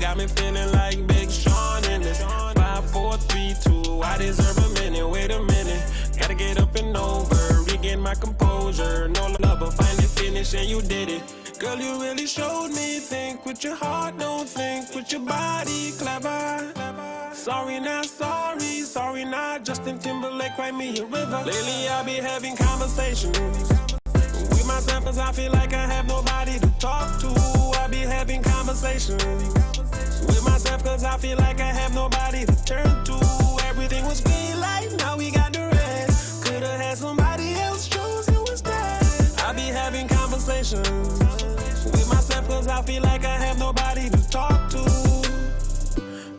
got me feeling like Big Sean in this. 5, 4, 3, 2, I deserve a minute. Wait a minute, gotta get up and over, regain my composure. No love, but finally finished and you did it. Girl, you really showed me. Think with your heart, don't think with your body. Clever. Sorry not sorry, sorry not. Justin Timberlake, write me a river. Lately I be having conversations with myself, cause I feel like I have nobody to talk to. I be having conversations with myself, cause I feel like I have nobody to turn to. Everything was green light, now we got the red. Could've had somebody else, chose you instead. I be having conversations with myself, cause I feel like I have nobody to talk to.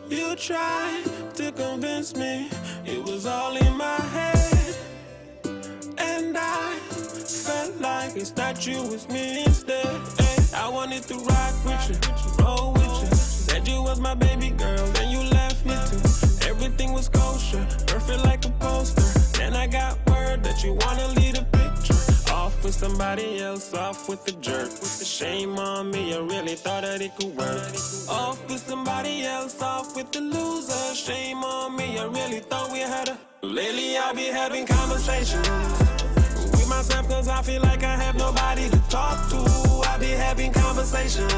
You tried to convince me it was all in my head, and I felt like it's not you, it's me instead. Hey, I wanted to rock with you, roll with you. Said you was my baby girl, then you left me too. Everything was kosher, perfect like a poster. Then I got word that you wanna lead a picture. Off with somebody else, off with the jerk. With the shame on me, I really thought that it could work. Off with somebody else, off with the loser. Shame on me, I really thought we had a... Lately I be having conversations with myself, cause I feel like I have nobody to talk to. I be having conversations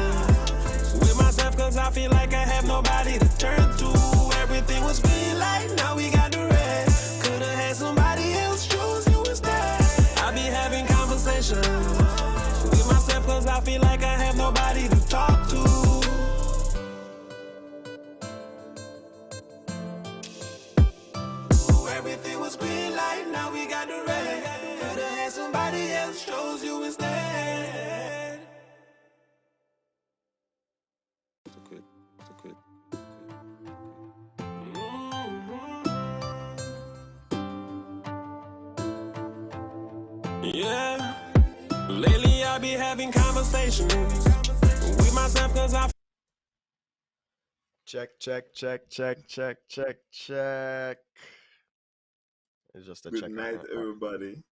with myself, cause I feel like I have nobody to turn to. Everything was green light, now we got the red. Could've had somebody else, chose you instead. I be having conversations with myself, cause I feel like I have nobody to talk to. Everything was green light, now we got the red. Could've had somebody else, chose you instead. Okay. Yeah, lately I be having conversations with myself, cause I... Check. It's just a Good check. night, everybody.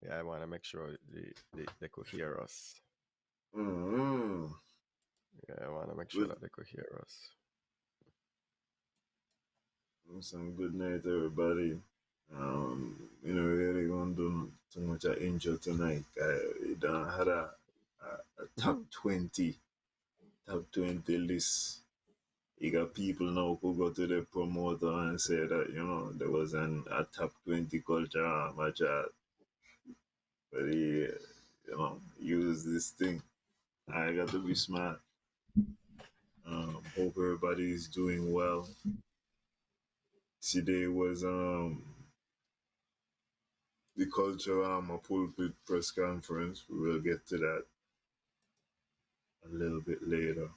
Yeah, I want to make sure they could hear us. Mm-hmm. Yeah, I want to make sure that they could hear us. Some good night, everybody. Really don't do too much of intro tonight. I done had a top 20 list. You got people now who go to the promoter and say that, there was a top 20 Culturama chart. But he, use this thing. I got to be smart. Hope everybody's doing well. Today was the Culturama Pulpit press conference. We will get to that a little bit later.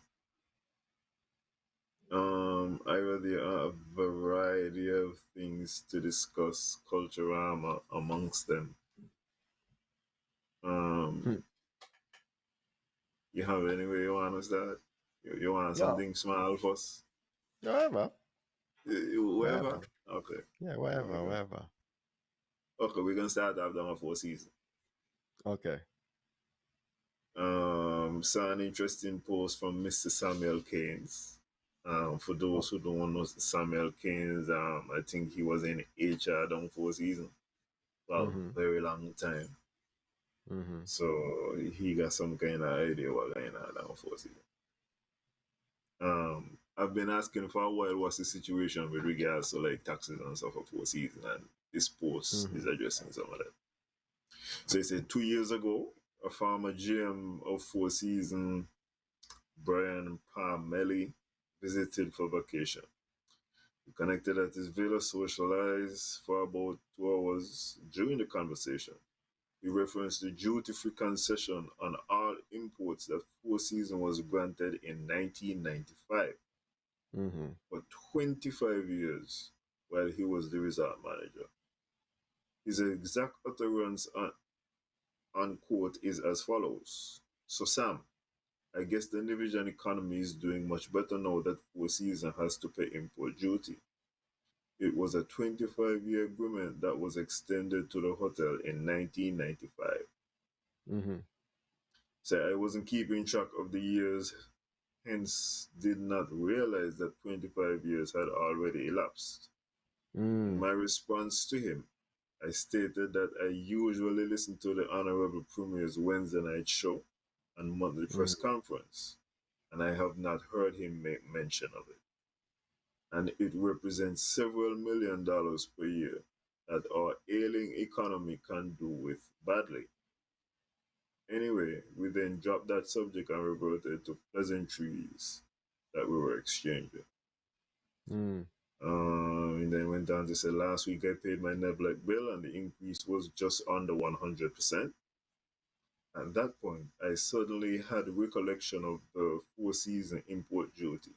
I already have a variety of things to discuss Culturama amongst them. You have any way you want to start? You want something small first? Wherever. Wherever? Okay. Yeah, wherever. Okay, we're gonna start after my 4 season. Okay. Saw an interesting post from Mr. Samuel Keynes. For those who don't know Samuel Keynes, I think he was in HR down 4 season for a very long time. So he got some kind of idea what going on down 4 season. I've been asking for a while what's the situation with regards to like taxes and stuff for 4 season, and this post is addressing some of that. So he said 2 years ago, a former GM of 4 season, Brian Parmelli, visited for vacation. We connected at his villa, socialized for about 2 hours. During the conversation, he referenced the duty-free concession on all imports that 4 season was granted in 1995 for 25 years while he was the resort manager. His exact utterance on quote is as follows. So Sam, I guess the Norwegian economy is doing much better now that 4 season has to pay import duty. It was a 25-year agreement that was extended to the hotel in 1995. So I wasn't keeping track of the years hence did not realize that 25 years had already elapsed. In Mm. my response to him, I stated that I usually listen to the Honorable Premier's Wednesday night show and monthly press Mm. conference, and I have not heard him make mention of it. And it represents several $1 million per year that our ailing economy can do with badly. Anyway, we then dropped that subject and reverted to pleasantries that we were exchanging. Mm. And then went on to say, last week I paid my Neblect bill and the increase was just under 100%. At that point, I suddenly had recollection of the four-season import duty.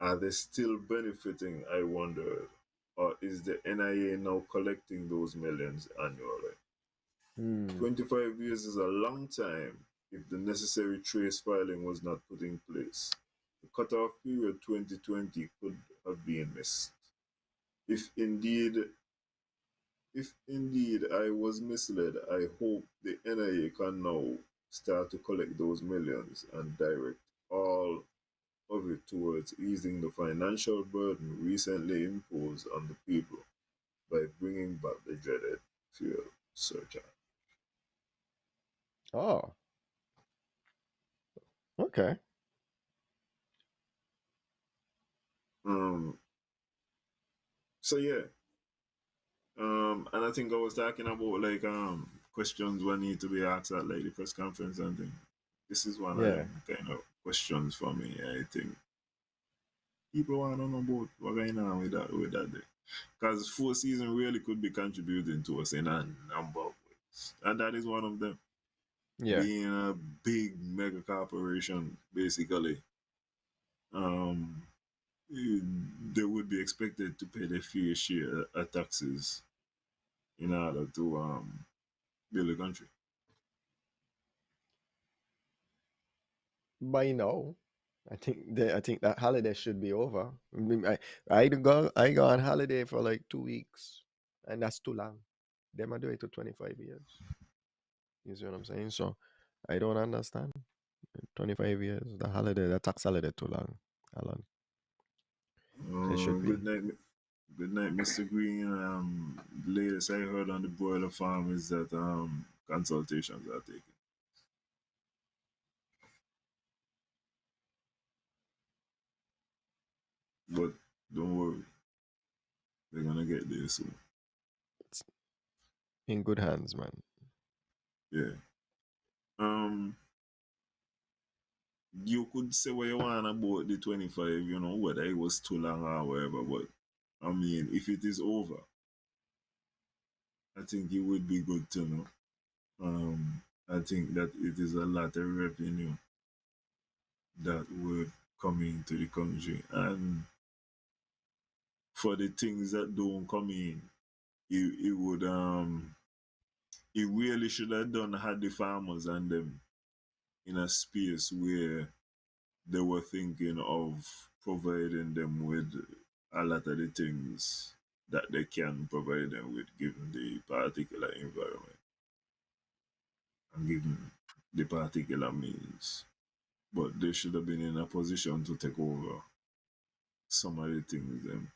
Are they still benefiting, I wondered, or is the NIA now collecting those millions annually? Mm. 25 years is a long time if the necessary trace filing was not put in place. The cutoff period 2020 could have been missed. If indeed if indeed I was misled, I hope the NIA can now start to collect those millions and direct all of it towards easing the financial burden recently imposed on the people by bringing back the dreaded fuel surcharge. Oh, okay. Um, so yeah, and I think I was talking about like questions what need to be asked at like the press conference and thing. This is one of Yeah. them kind of questions for me. I think people want to know about what going on with that day. Because four season really could be contributing to us in a number of ways. And that is one of them. Yeah. Being a big mega corporation, basically, um, they would be expected to pay their fair share of taxes in order to build a country. By now, I think that holiday should be over. I go on holiday for like 2 weeks, and that's too long. Them I do it to 25 years. You see what I'm saying? So I don't understand. 25 years, the tax holiday too long. Alan. It should be. Good night, Mr. Green. The latest I heard on the broiler farm is that consultations are taken. But don't worry, they're gonna get there soon. It's in good hands, man. Yeah. Um, you could say what you want about the 25, whether it was too long or whatever, but I mean, if it is over, I think it would be good to know. I think that it is a lot of revenue that would come into the country, and for the things that don't come in, it would it really should have done had the farmers and them in a space where they were thinking of providing them with a lot of the things that they can provide them with given the particular environment and given the particular means. But they should have been in a position to take over some of the things them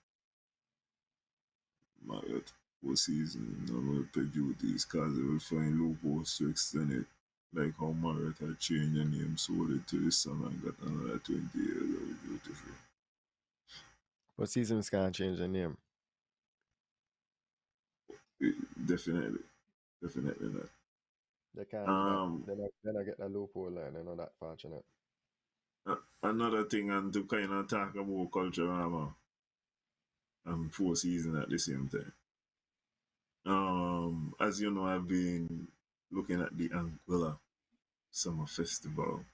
Marriott was season will pay duties because they will find loopholes to extend it. Like how Marriott had changed the name, sold it to his son and got another 20 years of duty free. But seasons can't change the name. Definitely, definitely not. They can't do that. Um, Then I get the loophole and they're not that fortunate. Another thing, and to kind of talk about Culturama and four seasons at the same time. As you know, I've been looking at the Anguilla Summer Festival.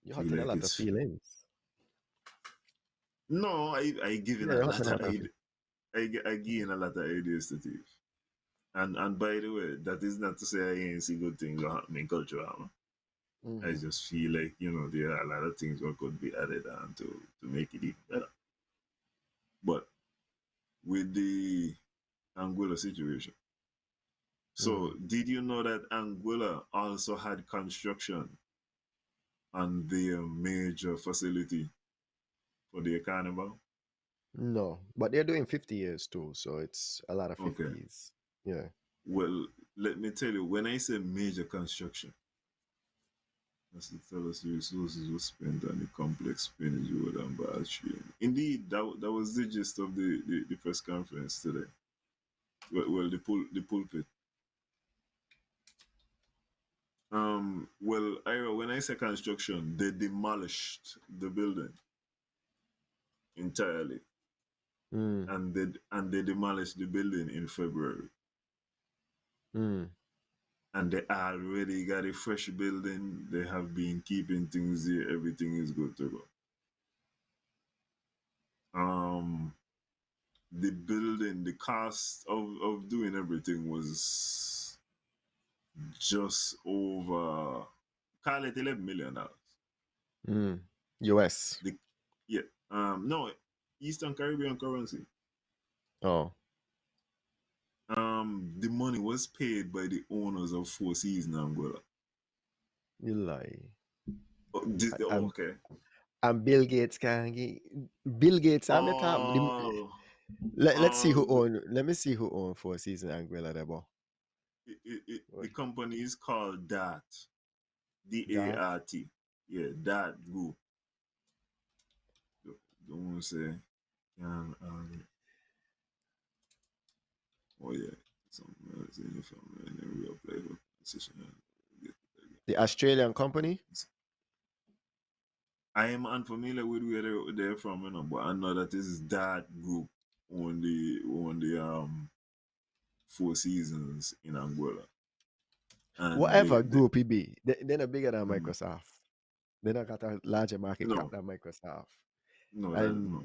You're Feel hurting a like lot of it's feelings. no, I given Yeah, a you're hurting lot a of lot of feelings. I gain a lot of ideas to teach. And by the way, that is not to say I ain't see good things that happen in Culturama. I Mm-hmm. just feel like, there are a lot of things that could be added on to make it even better. But with the Anguilla situation. So Mm. did you know that Anguilla also had construction on their major facility for their carnival? No, but they're doing 50 years too, so it's a lot of Okay. 50s. Yeah. Well, let me tell you, when I say major construction, that's the fellows resources was spent on the complex spinach road and bar stream. Indeed, that was the gist of the press conference today. Well, the pulpit. Well, Ira, when I say construction, they demolished the building entirely, Mm, and they demolished the building in February, mm. and they already got a fresh building. They have been keeping things there. Everything is good to go. The building, the cost of doing everything was just over, call it $11 million. Mm. US. The Yeah, no, Eastern Caribbean currency. Oh, The money was paid by the owners of Four Seasons Anguilla. you lie. Oh, I'm okay. and Bill Gates can get Bill Gates. I'm the top. Oh, Let's see who um, own. Let me see who own Four Season Anguilla there, boy. the company is called DAT, That DART. Yeah, DAT Group. Don't want to say, can, oh yeah, some in from in a real play with position. the Australian company. I am unfamiliar with where they're from, but I know that this is that group on the Four Seasons in Angola, and Whatever group it be, they're not bigger than mm, Microsoft. They not got a larger market cap no, than Microsoft, no, that and no,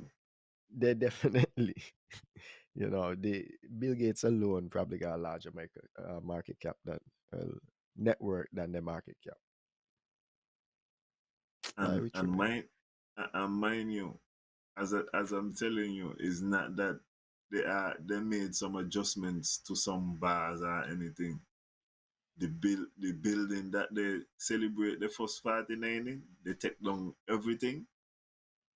they definitely, the Bill Gates alone probably got a larger market cap than network than the market cap. I and with you, and man. mind you, as I'm telling you, is not that they made some adjustments to some bars or anything. The building that they celebrate the first 49 in, they take down everything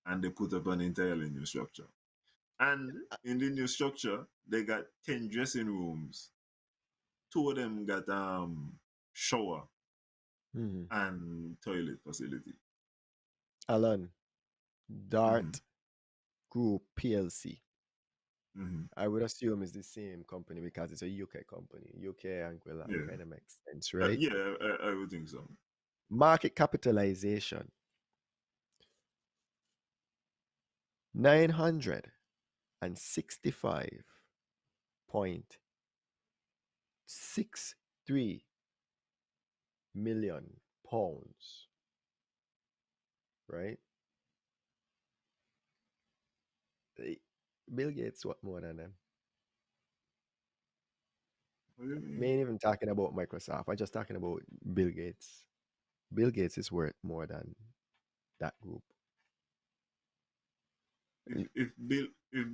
and they put up an entirely new structure. And in the new structure, they got 10 dressing rooms. Two of them got shower Mhm. and toilet facility. Alan, Mm-hmm. Dart Group PLC. Mm-hmm. I would assume it's the same company because it's a UK company. UK Anguilla Yeah. kind of makes sense, right? Yeah, I would think so. Market capitalization 965.63 million pounds, right? Eh, Bill Gates, what more than them? What do you Me mean? ain't even talking about Microsoft. I'm just talking about Bill Gates. Bill Gates is worth more than that group. If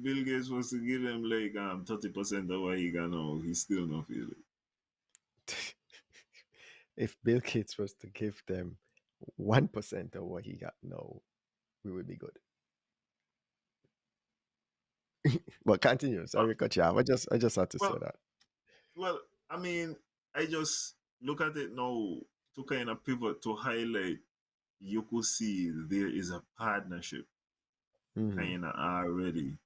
Bill Gates was to give him like 30% of what he got now, he still not feel it. If Bill Gates was to give them 1% of what he got now, we would be good. But continue. Uh, Sorry, cut you off. I just had to say well, that. well, I mean, I just look at it now to kind of pivot to highlight. You could see there is a partnership Hmm. kind of already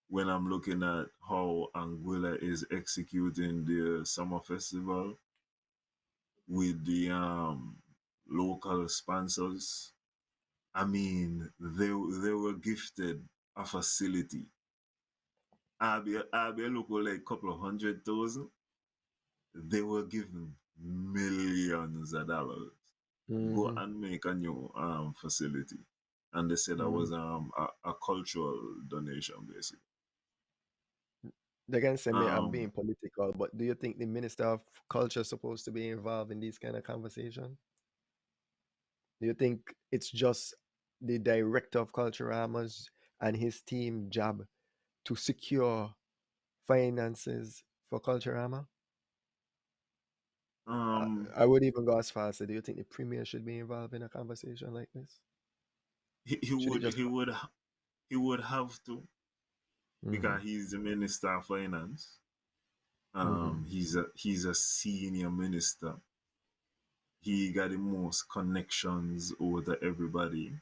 when I'm looking at how Anguilla is executing their summer festival with the local sponsors. I mean, they were gifted a facility. I'll be a local like couple of 100,000. They were given millions of dollars. Go Hmm. and make a new facility. And they said that Hmm. was a cultural donation basically. They can say me I'm Um being political, but do you think the Minister of Culture is supposed to be involved in these kind of conversation? Do you think it's just the director of Culturamas and his team job to secure finances for Culturama? Um, I would even go as far as say, do you think the premier should be involved in a conversation like this? he Should he would just? he would have to, Mm-hmm. because he's the minister of finance. Mm-hmm. He's a senior minister. He got the most connections over to everybody.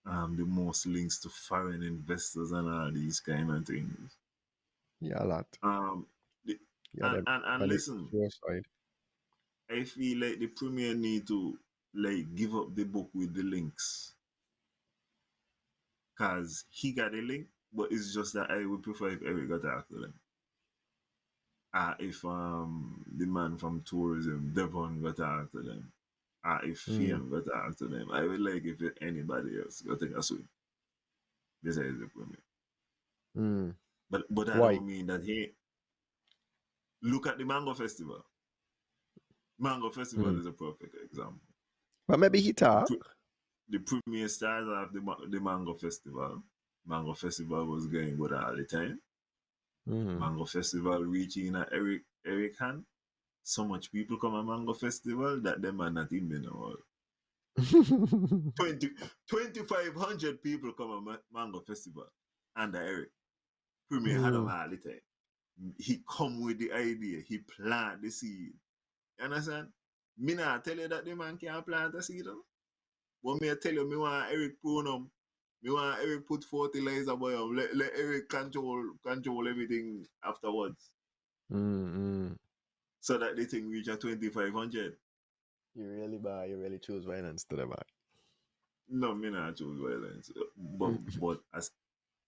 The most links to foreign investors and all these kind of things. Yeah, a lot. Um, the, Yeah, them and on the listen, your side. I feel like the premier need to like give up the book with the links, cause he got a link, but it's just that I would prefer if Eric got after them. If the man from tourism Devon got after them. If Mm. Fiam got after them. I would like if anybody else got take a swing. Besides the premier. Mm. But that Why? don't mean that he look at the Mango Festival. Mango Festival Mm. is a perfect example. But maybe he The, talk. the premier stars of the Mango Festival. Mango Festival was going good all the time. Mm. Mango Festival reaching at Eric hand. So much people come at Mango Festival that them are not even know. 20, 2,500 people come at Mango Festival under Eric. Premier had of mm. all the time. He come with the idea. He plant the seed. You understand? Me not tell you that the man can't plant a seed. But me tell you, me want Eric prune them. Me want Eric put fertilizer by him. Let Eric control everything afterwards. Mm. So that the thing reach a 2,500. You really bad. You really choose violence to the bad. No, me not choose violence. But Mm. as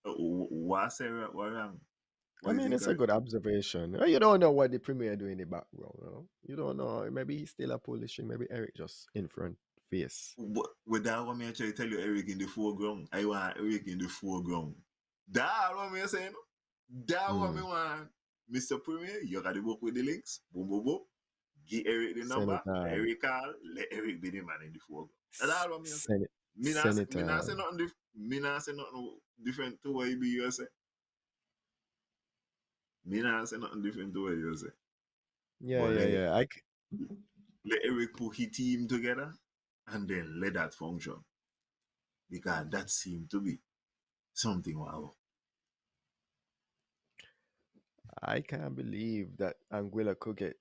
what Sarah what wrong? I What is mean, it's a incorrect? good observation. You don't know what the premier do in the background. You don't know. Maybe he's still a polishing. Maybe Eric just in front face. But with that one, me actually tell you Eric in the foreground. I want Eric in the foreground. That what me saying. That what me Mm. want. Mr. Premier, you got to work with the links. Boom, boom, boom. Give Eric the number. Let Senator, Eric call. Let Eric be the man in the foreground. That's all what me say. Me not Senator. say nothing me not say nothing different to what you say. Me not say nothing different to what you say. Yeah, But yeah, yeah. let Eric put his team together and then let that function. Because that seemed to be something wow. I can't believe that Anguilla could get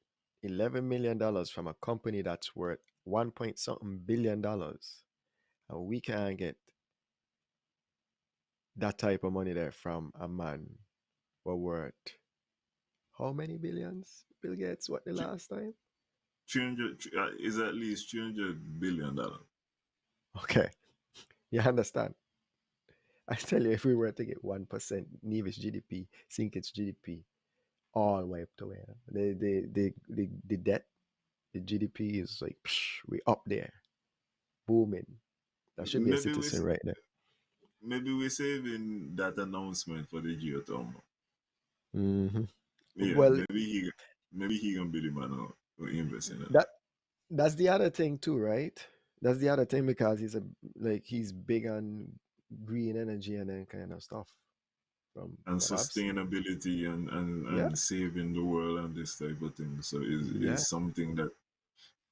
$11 million from a company that's worth 1 point something $1 billion, and we can't get that type of money there from a man who worth how many billions? Bill Gates, what the last time? 300 is at least $300 billion. Okay, you understand? I tell you, if we were to get 1% Nevis GDP, sink its GDP, all wiped away. The debt, the GDP is like, we up there, booming. That should be a Maybe we citizen right there. maybe we're saving that announcement for the geothermal. Hmm. Yeah, Well, maybe he gonna be the man who invest in that. that that's the other thing too, right? That's the other thing because he's big on green energy and then kind of stuff from And what I've seen. sustainability Yeah, and saving the world and this type of thing. So yeah, is something that,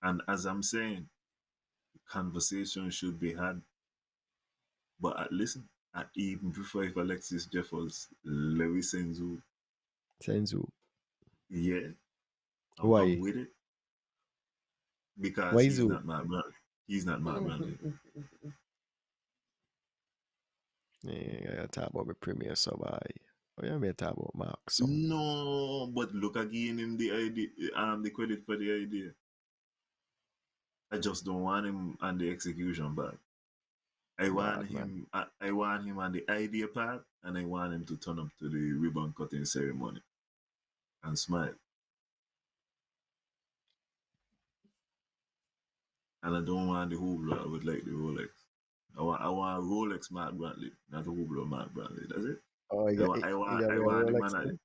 and as I'm saying, conversation should be had. But listen, I even prefer if Alexis Jeffers, Larry Senzu, Senzu. yeah, I'm Why? with it because Why he's Zoo? not my brand. He's not my brand. Yeah, talk about my premier sub. Oh yeah, me talk about Mark. So No, but look again him the idea, the credit for the idea. I just don't want him on the execution part. bad man. I want him on the idea part, and I want him to turn up to the ribbon cutting ceremony and smile. And I don't want the hoopla. I would like the Rolex. I want Rolex Mark Brantley, not the hoopla Mark Brantley. That's it. Oh, you got I me a want the Rolex man. thing?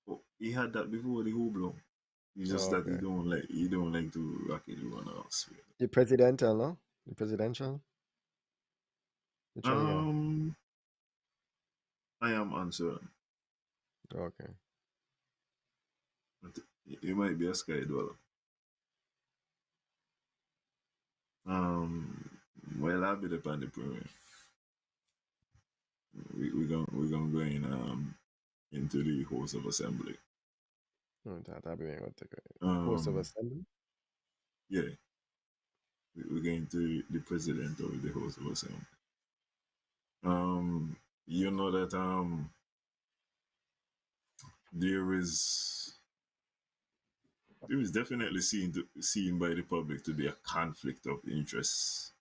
Oh, he had that before the hoopla. It's just Oh, that okay. he don't like to rock it one else. The presidential, no? The presidential. Which one you got? Um, I am uncertain. Okay. It might be a sky dweller. Um, well, I'll be the pan the premier. We're gonna go in into the House of Assembly. Oh, that'll be going to host of Um, assembly. yeah, we're going to the president of the House of Assembly. Um, you know that there is there is definitely seen by the public to be a conflict of interest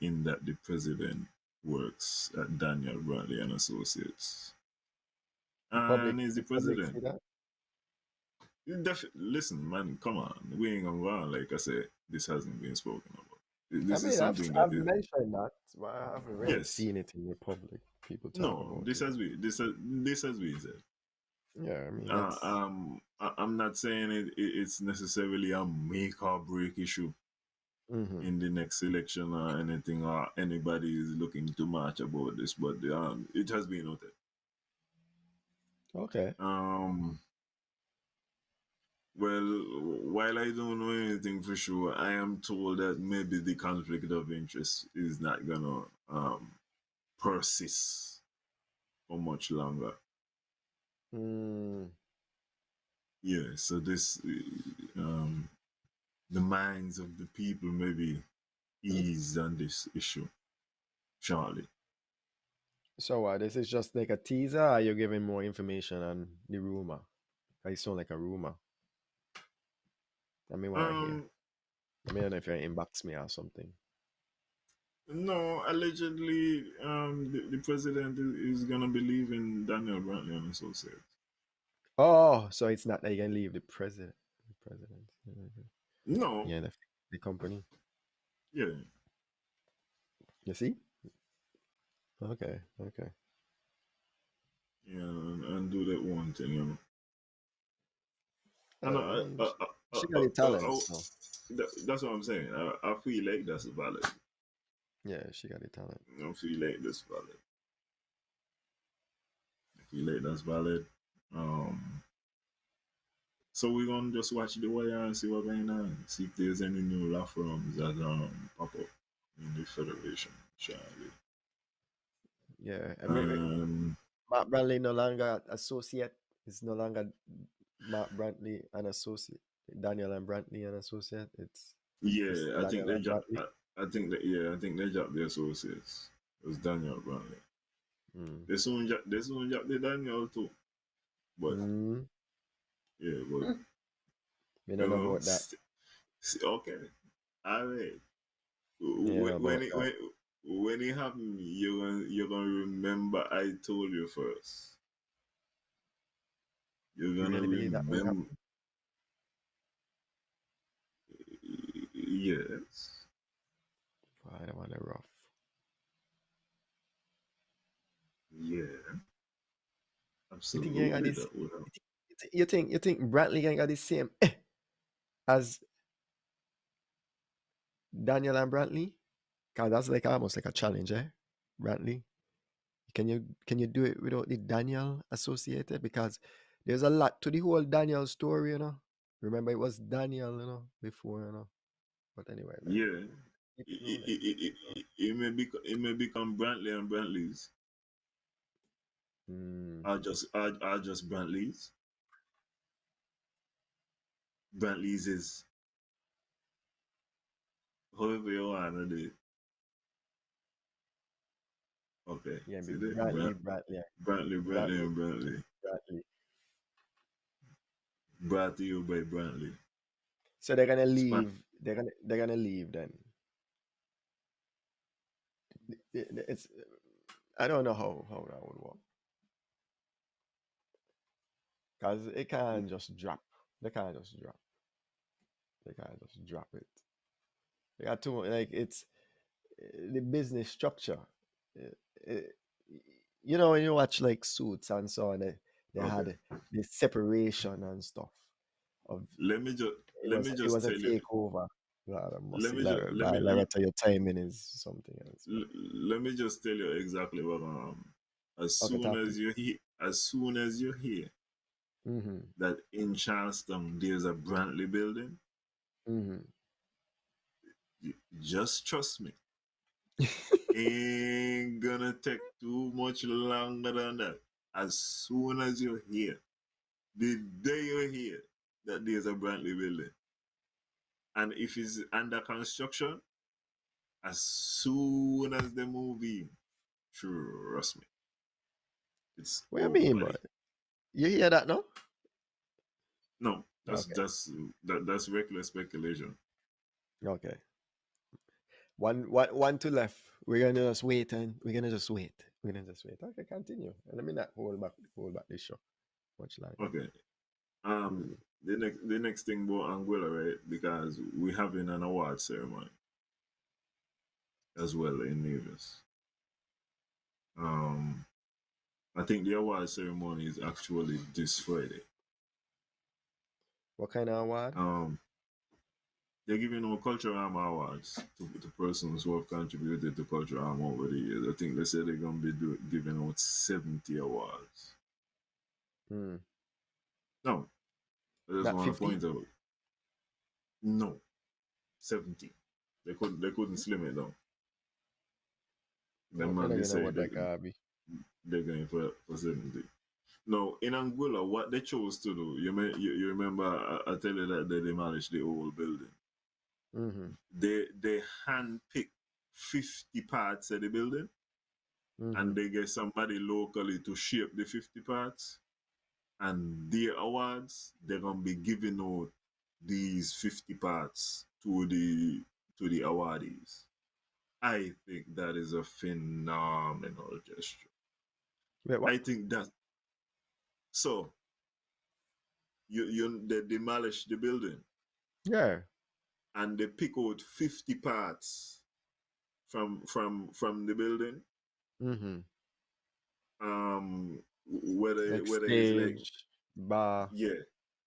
in that the president works at Daniel Bradley and Associates and is the The public see president. that. Listen, man, come on. We ain't gonna go on. Like I said, this hasn't been spoken about. I This is mean, something that I've is, mentioned that, but I haven't really yes. seen it in the public. People talk No, about it. this has been said. Yeah, I mean that's I'm not saying it's necessarily a make or break issue hmm in the next election or anything, or anybody is looking to march about this, but it has been noted. okay. Um, well, while I don't know anything for sure, I am told that maybe the conflict of interest is not gonna persist for much longer. Mm, Yeah, so this the minds of the people maybe eased on this issue shortly. so this is just like a teaser, or you're giving more information on the rumor? I sound like a rumor. I mean, why here? Um, I mean, I don't know if you're inbox me or something. no, allegedly, the president is gonna be leaving Daniel Brantley and Associates. Oh, so it's not that you can leave the president. The president. Mhm. No, Yeah, the company. yeah, You see? Okay, okay. yeah, and do that one thing, you know. And I mean, she got the talent, so that's what I'm saying. I feel like that's valid. yeah, she got the talent. I feel like that's valid. I feel like that's valid. Um, so we're gonna just watch the wire and see what's going on. See if there's any new law firms that pop up in the federation. Charlie. Yeah, I mean, Um, Mark Brantley no longer associate. It's no longer Mark Brantley an associate. Daniel and Brantley an associate. It's just yeah, Daniel and Brantley. I think they dropped the associates. It was Daniel Brownlee. Mm. They soon dropped the Daniel too. But Mm. yeah, but We you don't know know, about that. okay, all right. Yeah, know about that. When it happened, you're gonna remember I told you first. You're You gonna really believe that will remember. happen? Yes, I don't want to rough. yeah, You think you ain't got absolutely. this? That would help. You think Brantley ain't got the same as Daniel and Brantley? Cause that's like almost like a challenge, eh? Brantley. Can you do it without the Daniel associated? Because there's a lot to the whole Daniel story, you know. Remember, it was Daniel, before, But anyway, Yeah, keep it rolling. Keep it it may become Brantley and Brantley's. rolling. Are just Brantley's. Brantley's is however you want to do it. Okay, Yeah, be see that Brantley Brantley, and Brantley Brantley. brought to you by Brantley. So they're gonna Span. leave. They're gonna leave then. It's I don't know how that would work because it can't just drop. They can't just drop. They can't just drop it. They got too like it's the business structure. Uh, uh, when you watch like Suits and so on, they Okay, had the separation and stuff. Of let me just it let was me it just was a tell you. takeover. God, I must Let see. me just Like, your timing is something else. But let me just tell you exactly what okay, talk to me. as soon as you're here, Mm-hmm. that in Charleston there's a Brantley building. Mm-hmm. Just trust me. Ain't gonna take too much longer than that. As soon as you hear, the day you hear that there's a Brantley building, and if it's under construction, as soon as the movie, trust me, it's What you mean, over. boy? You hear that, no? No, Okay. that's reckless speculation. Okay. One to left. We're gonna just wait and we're gonna just wait. We're gonna just wait. Okay, continue. And let me not hold back this show much longer. Okay. Mm. The next thing about Anguilla, right? Because we're having an award ceremony as well in Nevis. Um, I think the award ceremony is actually this Friday. What kind of award? Um, they're giving out Culturama awards to persons who have contributed to Culturama over the years. I think they said they're gonna be giving out 70 awards. Mm. No, I just Not want to 50? point out, no, 70. They couldn't slim it down. The Okay, man then they you know say what that can be. they're going for 70. No, in Anguilla, what they chose to do, you remember I tell you that they demolished the old building. Mm-hmm. They handpicked 50 parts of the building, Mm-hmm. and they get somebody locally to shape the 50 parts. And their awards, they're gonna be giving out these 50 parts to the awardees. I think that is a phenomenal gesture. Wait, what? I think that so they demolish the building Yeah. and they pick out 50 parts from the building. Mm-hmm. Like Whether it's like, stage, bar, yeah,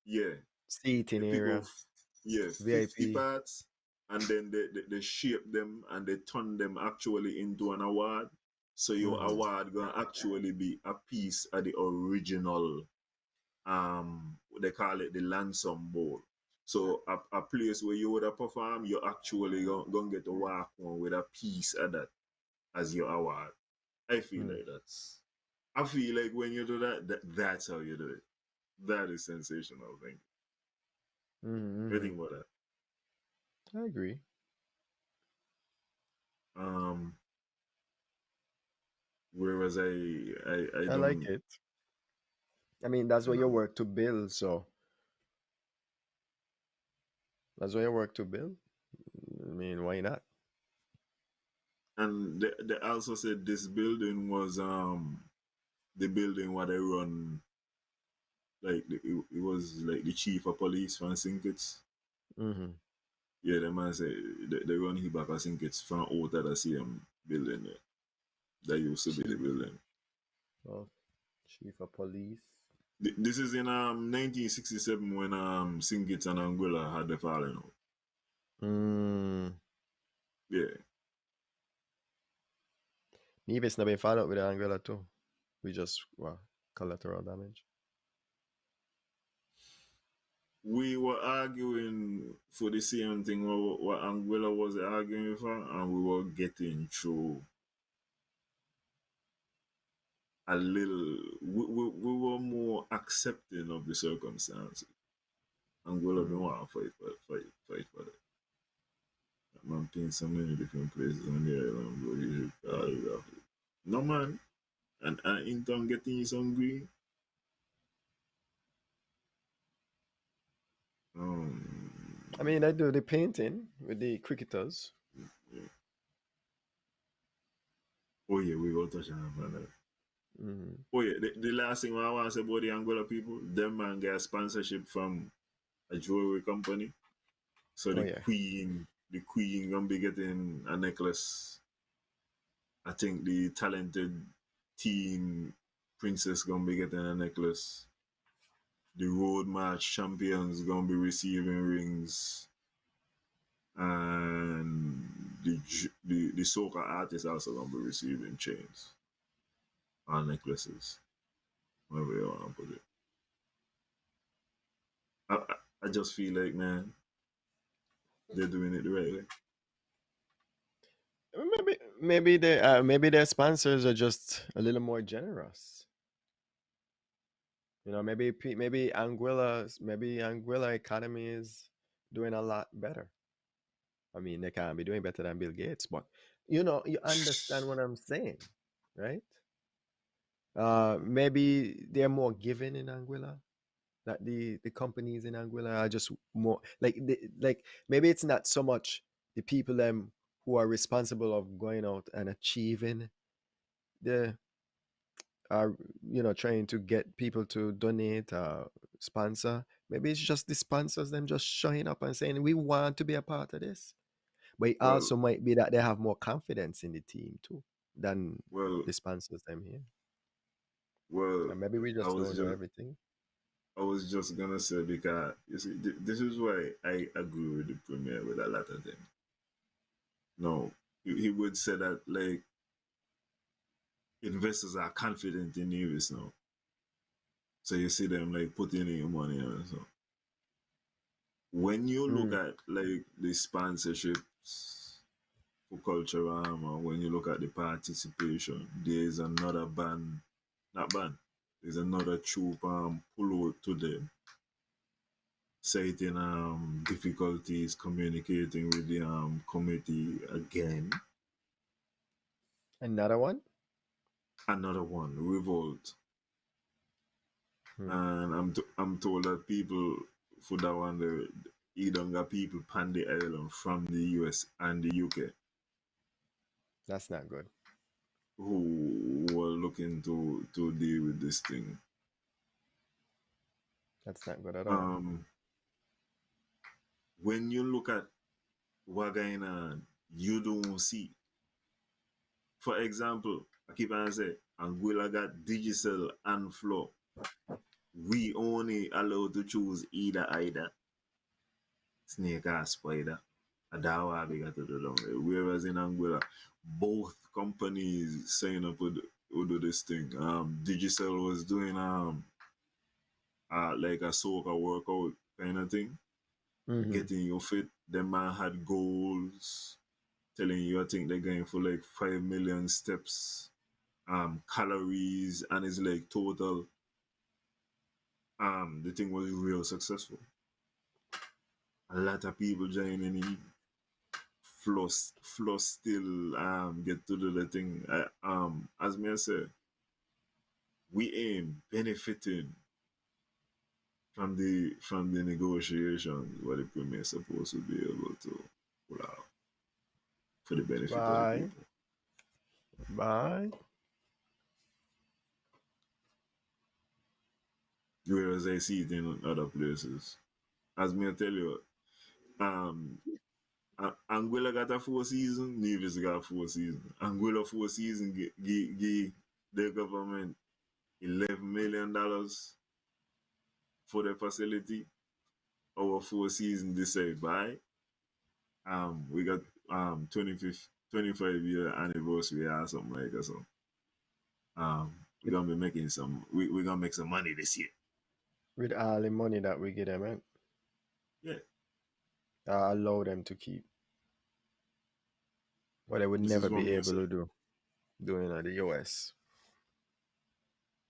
yeah, seating they pick out, area, yeah, 50 VIP. parts, and then they shape them and they turn them actually into an award. So your Mm-hmm. award gonna actually be a piece of the original, what they call it, the Lansom Bowl. So a place where you would have performed, you actually gonna get to walk on with a piece of that as your award. I feel Mm. like I feel like when you do that's how you do it. That is sensational thing. Mm-hmm. What do you Mm-hmm. think about that? I agree. Um, whereas I I like don't, it. I mean, that's you what you know, work to build, so that's what you work to build. I mean, why not? and they also said this building was the building where they run, like it was like the chief of police from Sinkits. Mm-hmm. Yeah, the man say they run he back. I think it's from out of the same building there. That used to be the Chief building. of Chief of Police. This is in 1967 when Sinkits and Anguilla had the falling out. Mm. Yeah, Maybe it's not been followed with the Anguilla too. We just collateral damage. we were arguing for the same thing what Anguilla was arguing for, and we were getting through a little. We were more accepting of the circumstances. Anguilla don't Mm. want to fight for that. That man paint so many different places on the island, but you should call it off. No man, and in town getting some green. I mean, I do the painting with the cricketers. Yeah. Oh yeah, we will touch on that. Mm. Oh yeah, the last thing I want to say about the Angola people, them man get sponsorship from a jewelry company. So Oh yeah. the queen gonna be getting a necklace. I think the talented teen princess gonna be getting a necklace. The road march champions gonna be receiving rings, and the soca artists also gonna be receiving chains or necklaces, whatever you wanna put it. I just feel like, man, they're doing it the right way. Maybe their sponsors are just a little more generous. You know, maybe Anguilla economy is doing a lot better. I mean, they can't be doing better than Bill Gates, but you know, you understand what I'm saying, right? Maybe they're more giving in Anguilla. That the companies in Anguilla are just more like maybe it's not so much the people them who are responsible of going out and achieving the are trying to get people to donate sponsor. Maybe it's just the sponsors them just showing up and saying we want to be a part of this. But it Well, also might be that they have more confidence in the team too than well, the sponsors them here. well. And maybe we I just was don't know just everything. I was just gonna say because you see, this is why I agree with the premier with a lot of things. No, he would say that like investors are confident in Nevis now, so you see them like putting in money and so. When you look Mm. at like the sponsorships for Culturama, when you look at the participation, there's another band, not band, there's another troop pull out to them, citing difficulties communicating with the committee again. Another one. Another one, revolt, Hmm. and I'm told that people for that one, he don't got people pan the island from the US and the UK That's not good. who were looking to deal with this thing. That's not good at all. Um, when you look at what going on, you don't see. For example, I keep on saying, Anguilla got digital and flow. We only allowed to choose either snake or spider. And that's why we got to do them. Whereas in Anguilla, both companies sign up with do this thing. Digicel was doing like a soca workout kind of thing, Hmm. getting you fit. The man had goals, telling you I think they're going for like 5 million steps, calories, and it's like total. The thing was real successful. A lot of people joining in. Floss still get to do the thing. As me I say, we aim benefiting from the negotiations what the premier is supposed to be able to pull out for the benefit of the Bye. people. Bye. Whereas I see it in other places. As me I tell you, um Anguilla got a 4 season, Nevis got a 4 season. Anguilla 4 season give the government $11 million for the facility. Our 4 season they say bye. We got 25th 25-year anniversary or something like that. So we're With, gonna be making we're gonna make some money this year. with all the money that we get them, man, Yeah. allow them to keep what they would This never is what be me I able say. to do doing at the US.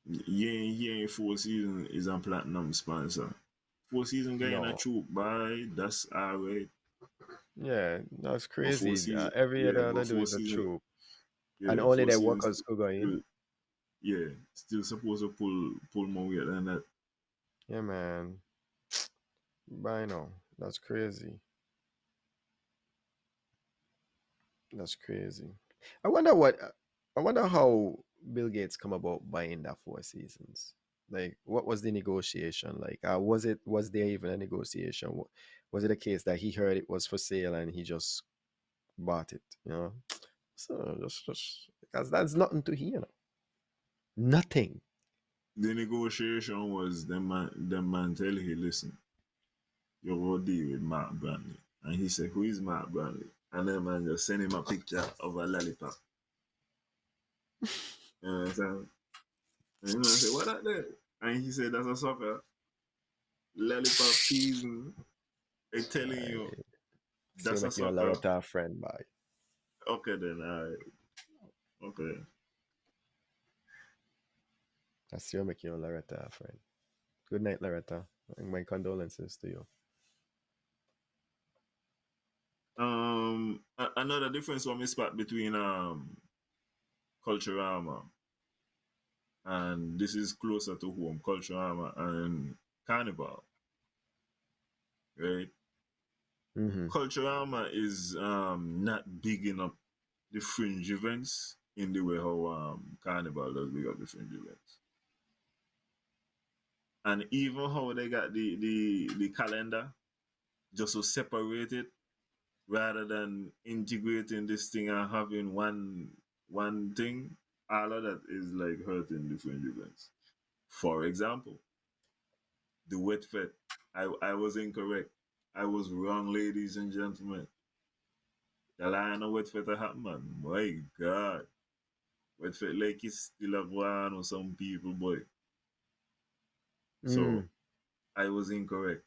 Yeah, 4 season is a platinum sponsor. 4 season guy in a No. troop, by that's alright. Yeah, that's But four crazy. season, Every yeah, other they but do four is a season, troop. And yeah, only four their seasons, workers could go in. still, yeah, still supposed to pull more weight than that. Yeah, man. I know. That's crazy. That's crazy. I wonder what. I wonder how Bill Gates come about buying that Four Seasons. Like, what was the negotiation like? Was there even a negotiation? Was it a case that he heard it was for sale and he just bought it? You know, so just because that's nothing to hear. Nothing. The negotiation was the man tell he listen, you go deal with Mark Brandley. And he said, who is Mark Brandley? And then man just send him a picture of a lollipop. You know what I'm saying? And the man said, what that there? And he said, that's a sucker. lollipop season. I'm telling you, Still that's a make you a sucker. Loretta friend, boy. Okay then, okay. I still make you a Loretta friend. Good night, Loretta. And my condolences to you. Another difference one we spot between Culturama and this is closer to home, Culturama and Carnival, right? Mm-hmm. Culturama is not bigging up the fringe events in the way how Carnival does big up the fringe events. And even how they got the calendar just to separate it rather than integrating this thing and having one thing, all of that is like hurting the fringe events. For example, the wet fet. I was incorrect. I was wrong, ladies and gentlemen. The line of wet fet happened, man. My God. Wet fet like is still a one or some people, boy. So Mm. I was incorrect.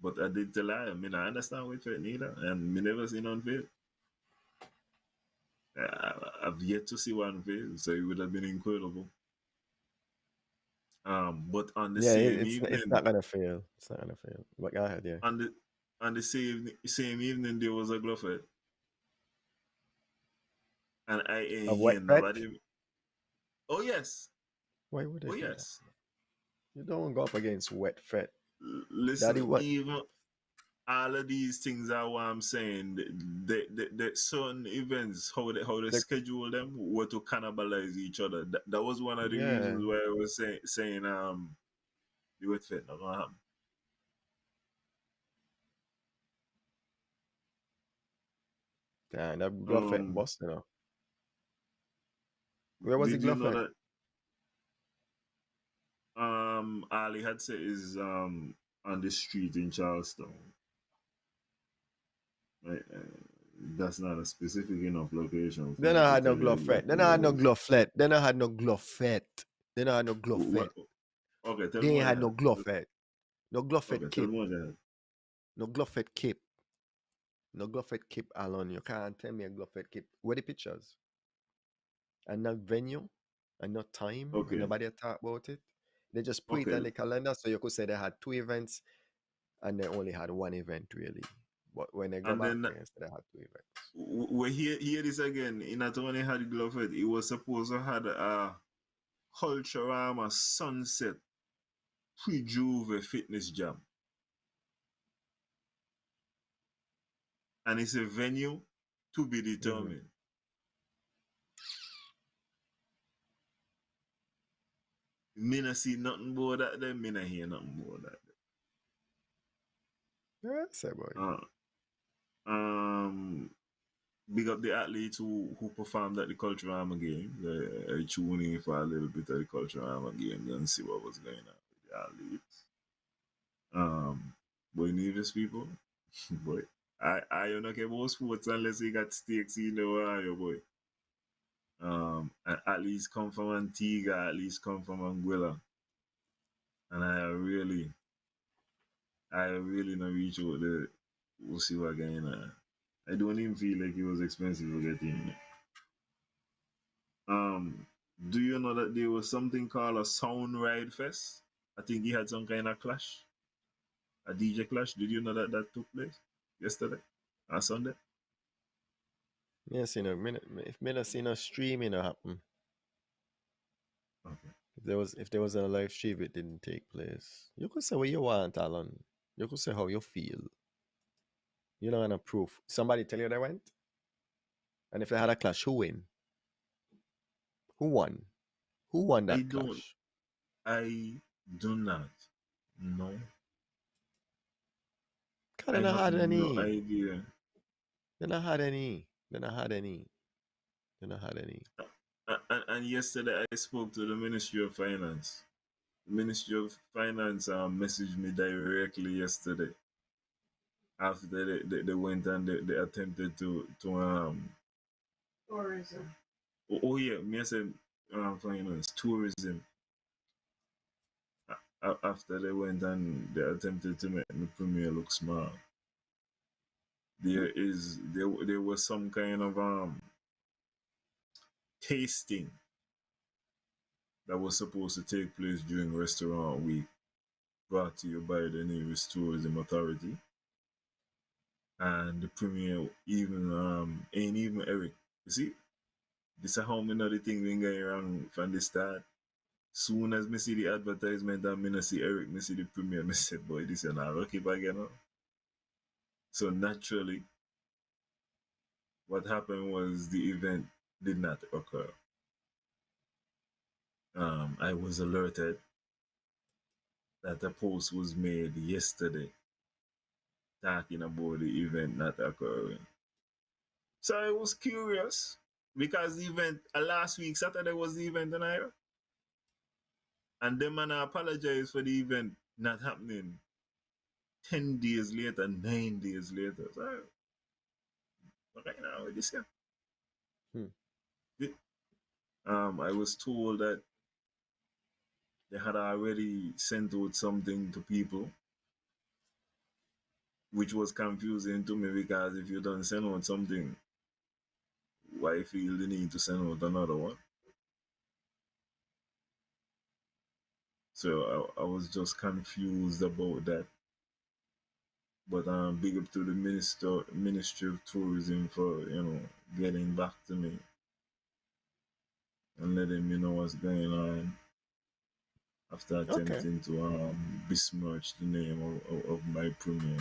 But I did tell I mean I understand wet fet neither and me never seen on fail. I've yet to see one fail, so it would have been incredible. But on the Yeah, same it's evening, not gonna fail. It's not gonna fail. But go ahead, yeah. on the same evening there was a Gluffet, and I A ain't wet hear pet? nobody. Oh yes, Why would they oh do that? yes. You don't go up against wet pet. Daddy, Listen, what? even all of these things are what I'm saying. The certain events, how they The, schedule them, were to cannibalize each other. That was one of the yeah, reasons why I was saying the wet fit not gonna happen. damn, that glove pet Um, busting up. Where was the did you glove know pet? that Ali had said is on the street in Charleston. Right? That's not a specific enough location for Then me I to had tell no you glove pet. exactly Then I where had it no is. glove pet. Then I had no glove pet. Then I had no glove pet. What? Okay, tell me They ain't what you had no had. glove pet. No glove Okay, pet tell kip. me what you had. No glove pet kip. No glove pet kip, Alon. You can't tell me a glove pet kip. Where the pictures? And not venue, and not time, and Okay, nobody talk about it. They just put it okay. on the calendar, so you could say they had two events, and they only had one event really. But when they go And back, then they say they had two events. we hear this again. In not only had Gloved, it was supposed to had a Culturama Sunset pre-Juve fitness jam, and it's a venue to be Mm-hmm. determined. Me not see nothing about that. Then me not hear nothing about that. Yeah, say boy. Uh, um, big up the athletes who performed at the Culturama game. I tuned in for a little bit of the Culturama game and see what was going on with the athletes. Boy, Nevis people, boy, I don't know about sports unless you got stakes in the wire, boy. At least come from Antigua, at least come from Anguilla, and I really not reach out there. We'll see what going on. I don't even feel like it was expensive to get in. Um, do you know that there was something called a Sound Ride Fest? I think he had some kind of clash, a DJ clash. Did you know that that took place yesterday on Sunday? Me see no minute. If me not see no streaming happen. Okay. If there was a live stream, it didn't take place. You could say what you want, Alan. You could say how you feel. You don't want to proof. Somebody tell you they went, and if they had a clash, who win? Who won? Who won I that don't. clash? I do not know. Cause they I not have had no any. idea. They not had any. They not had any. They not had any. And yesterday I spoke to the Ministry of Finance. The Ministry of Finance messaged me directly yesterday after they went and they attempted to. Tourism. Oh yeah, me I said finance tourism. after they went and they attempted to make the premiere look small, there was some kind of tasting that was supposed to take place during restaurant week, brought to you by the Nevis Tourism Authority. And the premiere even ain't even Eric. You see, this is how many of the things been going wrong from the start. Soon as me see the advertisement and me not see Eric, me see the premiere, me say, boy, this is not lucky back, you know. So naturally, what happened was the event did not occur. I was alerted that a post was made yesterday talking about the event not occurring. So I was curious because the event last week, Saturday was the event in Ira. And them man apologize for the event not happening 10 days later, 9 days later. So right now with this here. Hmm. I was told that they had already sent out something to people, which was confusing to me because if you don't send out something, why feel the need to send out another one? So I was just confused about that. But big up to the Ministry of Tourism for getting back to me and letting me know what's going on after Okay. attempting to besmirch the name of my premier,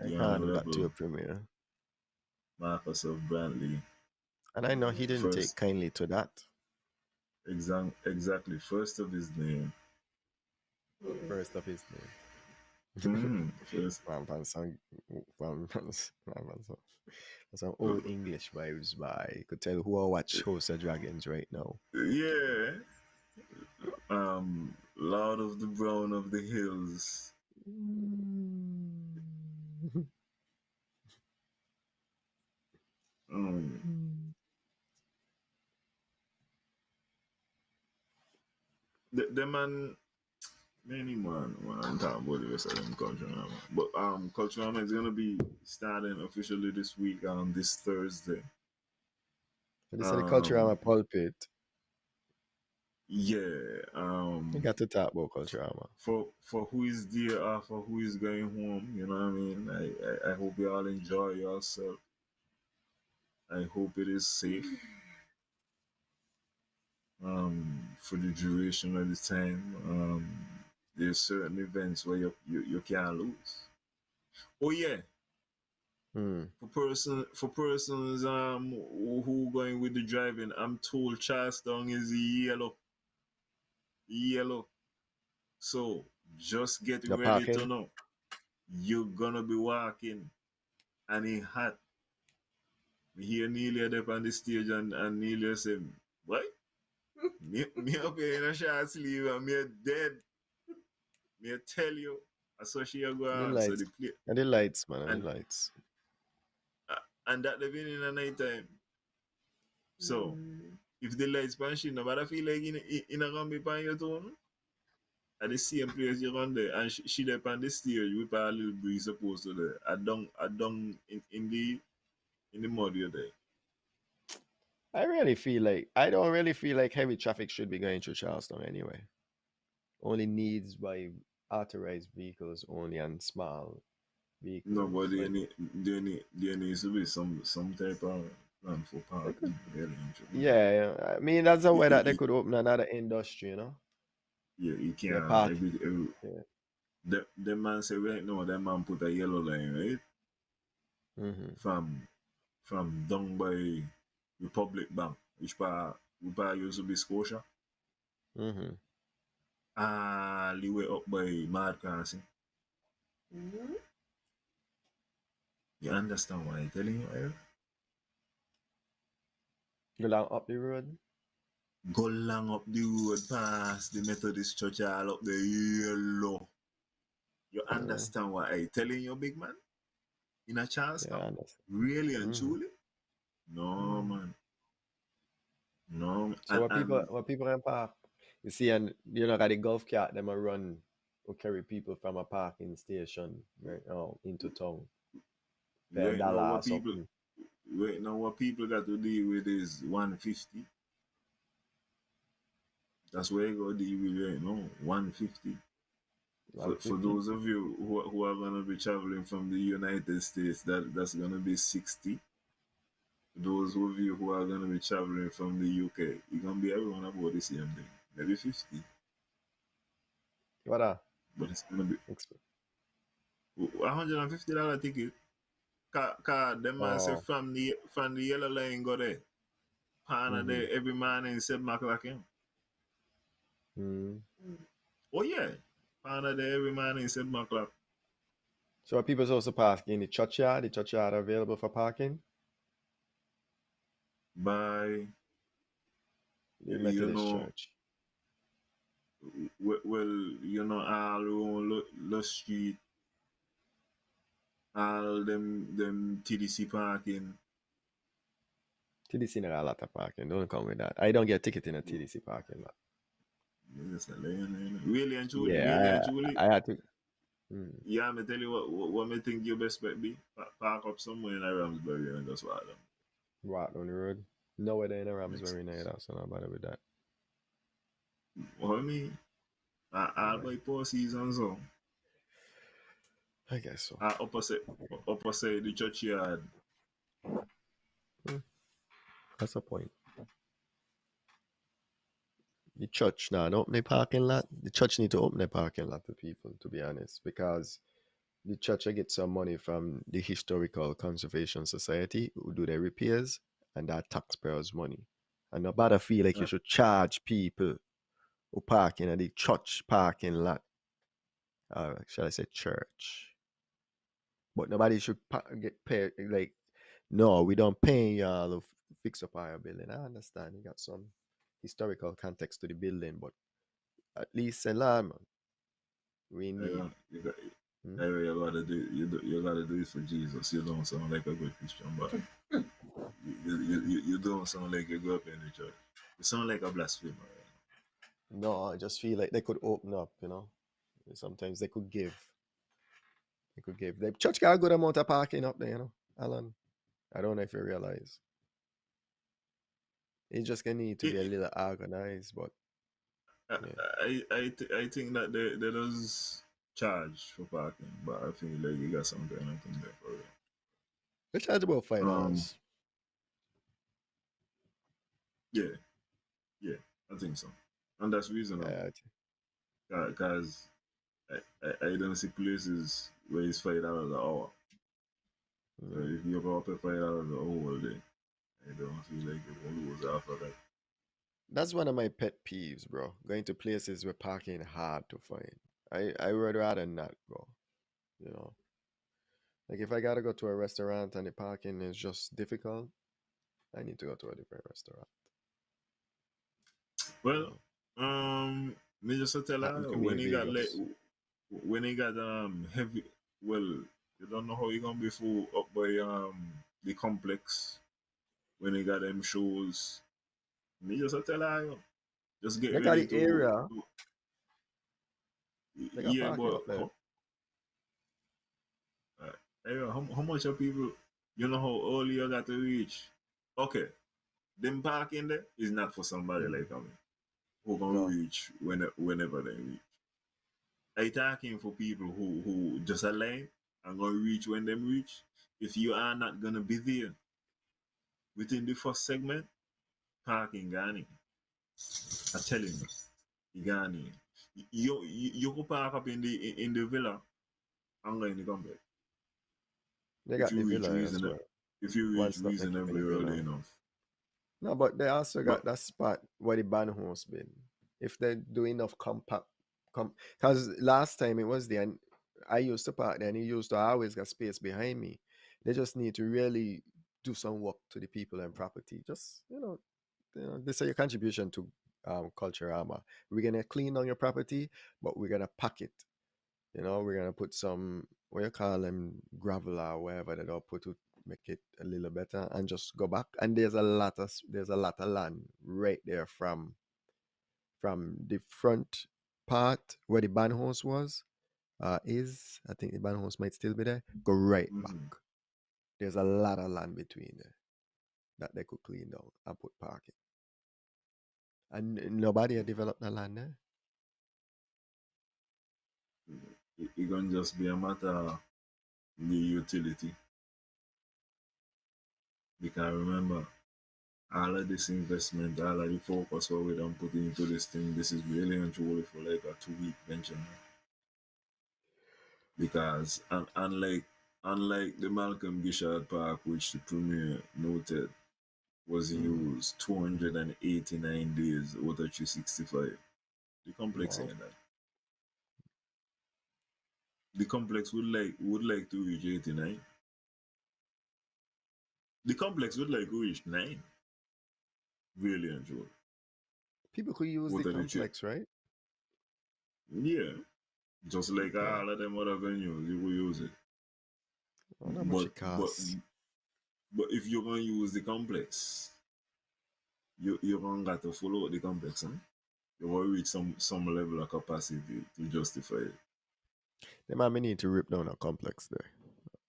I the can't do that to Honorable your premier. Marcus of Brantley. And I know he didn't take First, kindly to that. exactly, first of his name. First of his name. First, Man, man, some old English vibes by. You could tell who I watch House of Dragons right now. yeah, Lord of the Brown of the Hills. Um, the man, many man talk about the rest of them Culturama. But Culturama is gonna be starting officially this week on this Thursday. So this is the Um Culturama Pulpit. yeah, You got to talk about Culturama. for who is there or for who is going home, you know what I mean? I hope you all enjoy yourself. I hope it is safe. For the duration of the time. There's certain events where you can't lose. Oh yeah, Hmm. for persons who going with the driving, I'm told Charlestown is yellow. So just get The ready to parking. know you're gonna be walking and it hot. Me hear Nelia up on the stage and Nelia say, "What? Me up here in a short sleeve and me dead. Me tell you." I saw she go The on. So lights. the play And the lights, man, and and the lights. uh, and that they've been in the night time. So if the lights pan she nobody feel like in a gonna be pan your tone. At the same place you run there and she there on the stage with a little breeze supposed to there. I don't in the mud you're there. I don't really feel like heavy traffic should be going through Charleston anyway. Only needs by authorized vehicles only and small No, vehicles. but Like there needs to be some type of plan for they could, parking really in Jamaica. yeah. I mean that's a way that they It, could open another industry, yeah, you Yeah, can't parking. Yeah. the man say right now that man put a yellow line, right? Mm-hmm. From down by Republic Bank, which part used to be Scotia, Mm-hmm. all the way up by Mad Crossing. You understand what I'm telling you, Eric? Go down up the road. Go long up the road past the Methodist Church all up the yellow. You Yeah, understand what I telling you, big man? In a yeah, I Charlestown? understand. Really and Mm-hmm. truly? No Mm-hmm. man. No So and what people in park? You see, and you know, got the golf cart, them a run who carry people from a parking station right now into town for a Right now, dollar or something. what people got to deal with is 150. That's where you got to deal with right now. 150. For 150. those of you who are gonna be traveling from the United States, that's gonna be 60. Those of you who are gonna be traveling from the UK, you're gonna be everyone about the same thing. Maybe 50, What but it's gonna be ex- $150 ticket. Them man say Oh, from the yellow line go there. Pana mm-hmm. there every morning 7 o'clock. Mm. Oh yeah. Pana there every morning 7 o'clock. So are people supposed to park in the churchyard? The churchyard available for parking? By The you Methodist know Church. well, all around the street, all them TDC parking. TDC not a lot of parking. Don't come with that. I don't get ticket in a TDC parking lot. Really and truly, really and Yeah, truly. I had to. Mm. Yeah, me tell you what me think your best bet be. Park up somewhere in Ramsbury and just walk them. Walk down the road. Nowhere there in the Ramsbury neither, so not bother with that. What I mean? I'll Right. buy 4 seasons so. I guess so. Opposite the churchyard. Mm. That's a point. The church now, don't open the parking lot. The church need to open the parking lot to people, to be honest, because the church get some money from the Historical Conservation Society who do their repairs, and that taxpayers' money. And nobody feel like you Uh, should charge people who park in the church parking lot, shall I say church. But nobody should get paid like, no, we don't pay y'all to fix up our building. I understand you got some historical context to the building, but at least say, Lord, man, we need. you got Hmm? you gotta you gotta do it for Jesus. You don't sound like a good Christian, but you don't sound like you grew up in the church. You sound like a blasphemer. No, I just feel like they could open up, you know. Sometimes they could give. They could give. The church got a good amount of parking up there, you know, Alan. I don't know if you realize. It just gonna need to be a It, little organized, but I, yeah. I think that they does charge for parking, but I feel like you got some kind of thing there for it. They charge about Um, $5. yeah, yeah, I think so, and that's reasonable Yeah. because I don't see places where it's $5 an hour. So Mm. if you go up at $5 an hour, then I don't feel like you will lose after that. That's one of my pet peeves, bro. Going to places where parking hard to find. I would rather not go. You know, like if I gotta go to a restaurant and the parking is just difficult, I need to go to a different restaurant. You Well, know, me just to tell happened her to me in Vegas. when he got heavy. Well, you don't know how he gonna be full up by the complex when he got them shows. Me just to tell her, just get They got ready the to. area. They got Yeah, parking but up there. how much of people? You know how early you got to reach? Okay, them parking there is not for somebody Mm. like me who gonna No, reach whenever they reach. I talking for people who just align and gonna reach when them reach. If you are not gonna be there within the first segment, parking gone. I'm telling you, you gone. You go park up in the villa and go in the complex. they If got you the reach villa as reasonable well. if you One reach stop they keep in reasonably the early villa. enough. No, but they also But got that spot where the band house been. If they do enough compact, because last time it was there, and I used to park there, and he used to always got space behind me. They just need to really do some work to the people and property. Just this is your contribution to Culturama. We're gonna clean on your property, but we're gonna pack it. We're gonna put some what you call them gravel or whatever that I'll put to make it a little better and just go back. And there's a lot of land right there from from the front part where the band house was, I think the band house might still be there. Go right back. Mm-hmm. There's a lot of land between there that they could clean down and put parking. And nobody had developed the land there. It gonna just be a matter of the utility. Because remember, all of this investment, all of the focus what we don't put into this thing, this is really and truly for like a 2 week venture. Because unlike the Malcolm Gishard Park, which the premier noted was Mm. used 289 days out of 365, the complex Wow. ain't that. The complex would like to reach 89. The complex would like to reach 9, really and truly. People could use the Out of the three. complex, right? Yeah, just like Okay. all of them other venues, you will use it. I wonder how much But it but costs. but if you're gonna use the complex, you're gonna got to follow the complex, huh? You will reach some level of capacity to justify it. They might need to rip down a complex there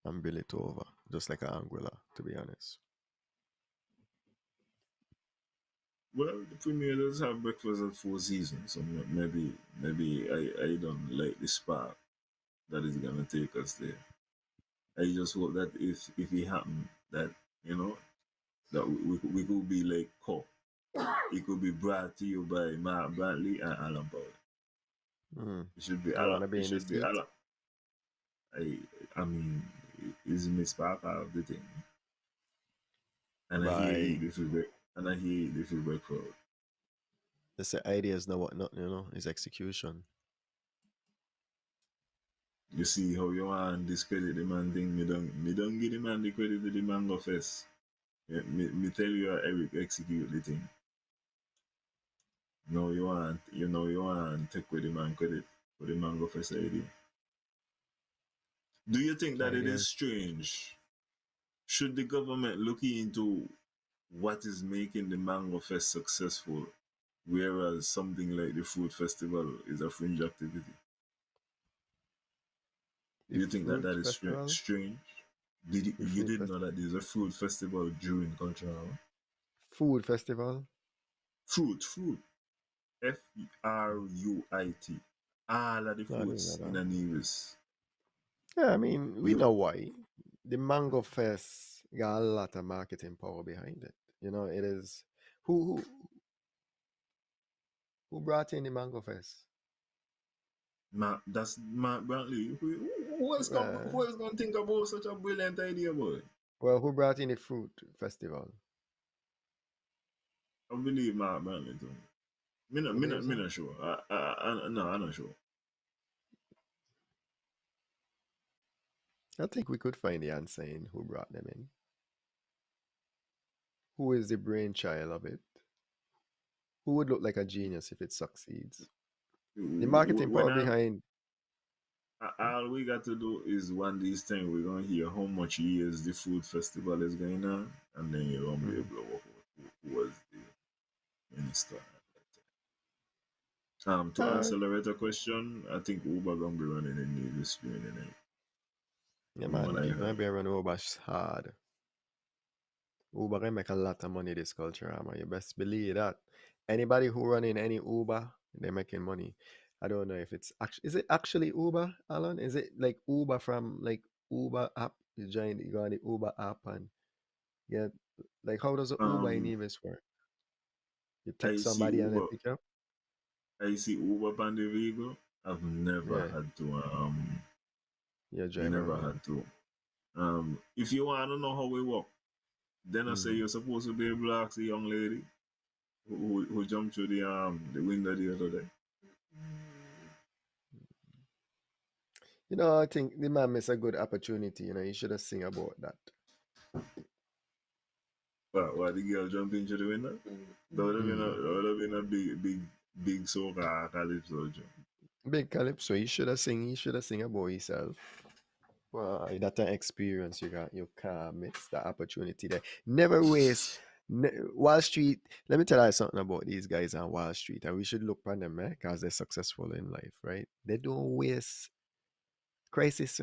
and build it over, just like an Anguilla, to be honest. Well, the premier does have breakfast at Four Seasons, so maybe I don't like the spark that is gonna take us there. I just hope that if it happen that you know that we could be like co. It could be brought to you by Mark Brantley and Alan Powell. Mm. It should be You Alan. want to be It in the should be seat? Alan. I I mean, is Miss Parker of the thing, and I hear he By the feedback, and I hear the feedback crowd. they say ideas know what not, is execution. You see how you want discredit the man thing. Me don't give the man the credit to the Mango Fest. Yeah, me tell you how Eric execute the thing. No, you want take with the man credit for the Mango Fest idea. Do you think that it is Ideas. strange? Should the government look into what is making the Mango Fest successful, whereas something like the Food Festival is a fringe activity? The Do you think that fruit that is festival. strange? Did The you fruit didn't fest. know that there's a fruit festival during Culturama? Food festival. Fruit, Fruit. All of the No, I didn't know fruits in that. the news. Yeah, I mean, we You know why. The Mango Fest got a lot of marketing power behind it. It is who brought in the Mango Fest? That's Mark Brantley. Who Uh, is going to think about such a brilliant idea, boy? well, who brought in the fruit festival? I believe Mark Brantley too. Me not, You me believe not, me so? not sure. No, I'm not sure. I think we could find the answer in who brought them in. Who is the brainchild of it? Who would look like a genius if it succeeds? The marketing When power behind. all we got to do is one these things we're gonna hear how much years the food festival is going on, and then you're gonna be Mm. able to work out who was the minister. To Uh, answer the later question, I think Uber gonna be running in the screen in it, yeah, from what man, I you're gonna heard. be around Uber hard. Uber can make a lot of money this culture, man. You best believe that. Anybody who running any Uber, they're making money. I don't know if it's actually, is it actually Uber, Alan? Is it like Uber from like Uber app? You go on the Uber app and get like how does a Uber in Um, Evis work? You I text see somebody and they Uber, pick you up? I see Uber on the vehicle. I've never Yeah, had to you me drive never around. had to. If you want to know how we work, then I say Mm. you're supposed to be able to ask the young lady who jumped through the window the other day. I think the man missed a good opportunity. You should have sing about that. Why the girl jumped into the window? Mm. That would have been a big soca calypso jump. Big Calypso, you should have sing. You should have sing about yourself. Well, that an experience you can't miss the opportunity there. Never waste Wall Street. Let me tell you something about these guys on Wall Street, and we should look on them, because they're successful in life, right? They don't waste crisis,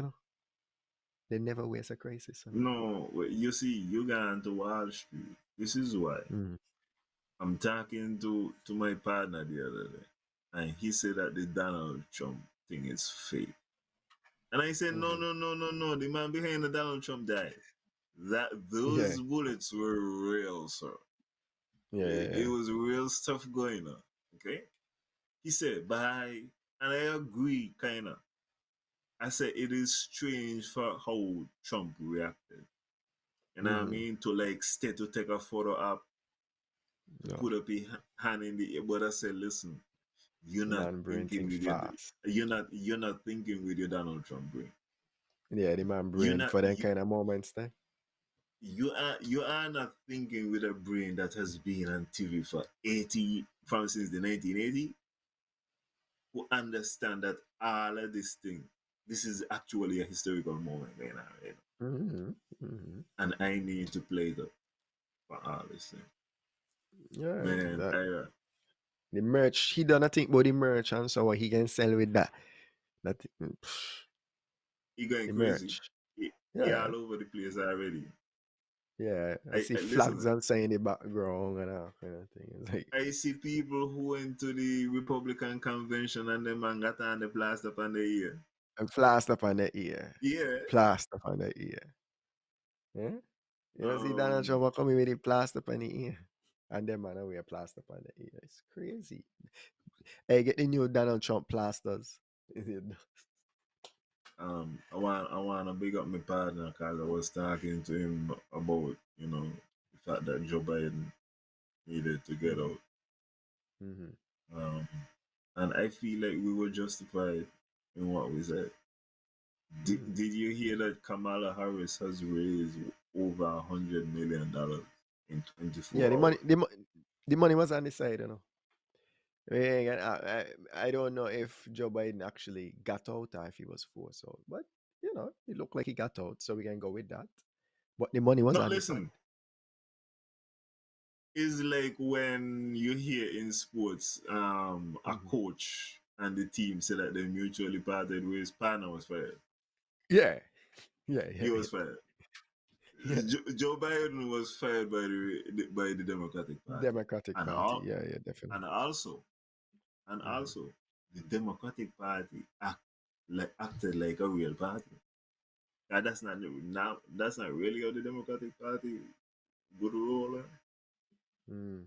They never waste a crisis. No, you see, you got into Wall Street. This is why. Mm. I'm talking to my partner the other day, and he said that the Donald Trump thing is fake. And I said, no, Mm-hmm. no, no, no, no. The man behind the Donald Trump died. That Yeah. those bullets were real, sir. Yeah. Yeah. It Yeah. was real stuff going on. Okay. He said, bye. And I agree, kinda. I said it is strange for how Trump reacted. And I Mm-hmm. mean to like stay to take a photo up, to No. put up his hand in the air. But I said, listen, you're The not man brain thinking think with your fast. you're not thinking with your Donald Trump brain. Yeah, the man You're brain not for them you kind of moments there. you are not thinking with a brain that has been on TV for 80 from since the 1980, who understand that all of this thing, this is actually a historical moment right now, Mm-hmm. Mm-hmm. and I need to play it up for all this thing. Yeah, Man, that I the merch. He done a think about the merch and so what he can sell with that. That he going the crazy. merch. He Yeah, all over the place already. yeah. I see I listen. flags and sign in the background and all kind of thing. It's like I see people who went to the Republican convention and them man got on the plaster on the ear. and plaster up on the ear, Yeah. plaster up on the ear. Yeah, you know, see Donald Um. Trump coming with the plaster up on the ear, and them man wear plaster up on the ear. It's crazy. Hey, get the new Donald Trump plasters. I want to big up my partner because I was talking to him about the fact that Joe Biden needed to get Mm-hmm. out. Mm-hmm. Um, and I feel like we were justified in what we said. Mm-hmm. Did you hear that Kamala Harris has raised over $100 million in Yeah, 24 hours? the money was on the side, I don't know if Joe Biden actually got out or if he was forced out, but it looked like he got out, so we can go with that. But the money was Now on the side. listen, it's like when you hear in sports, a Hmm. coach and the team say that they mutually parted ways. Partner was fired. Yeah, yeah, He yeah, was fired. yeah. Joe Biden was fired by the Democratic Party, Democratic and Party. all, Yeah, yeah, definitely. and also and Hmm. also the Democratic Party acted like a real party. And that's not really how the Democratic Party would roll, Mm.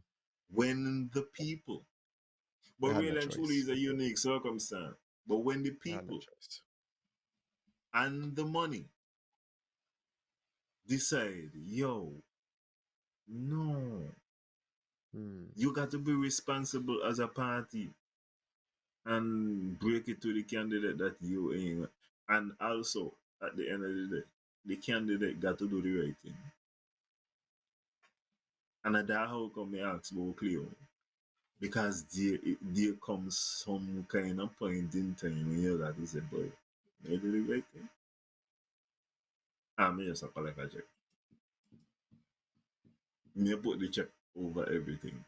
when the people, They but had no really and truly choice. is a unique circumstance. But when the They had no people choice. and the money decide, yo, no, Mm. you got to be responsible as a party and break it to the candidate that you aim. And also, at the end of the day, the candidate got to do the right thing. And that how come I ask about Cleo? Because there comes some kind of point in time when you got to say, boy, may do the right thing. I'm just a collect a check. Me put the check over everything.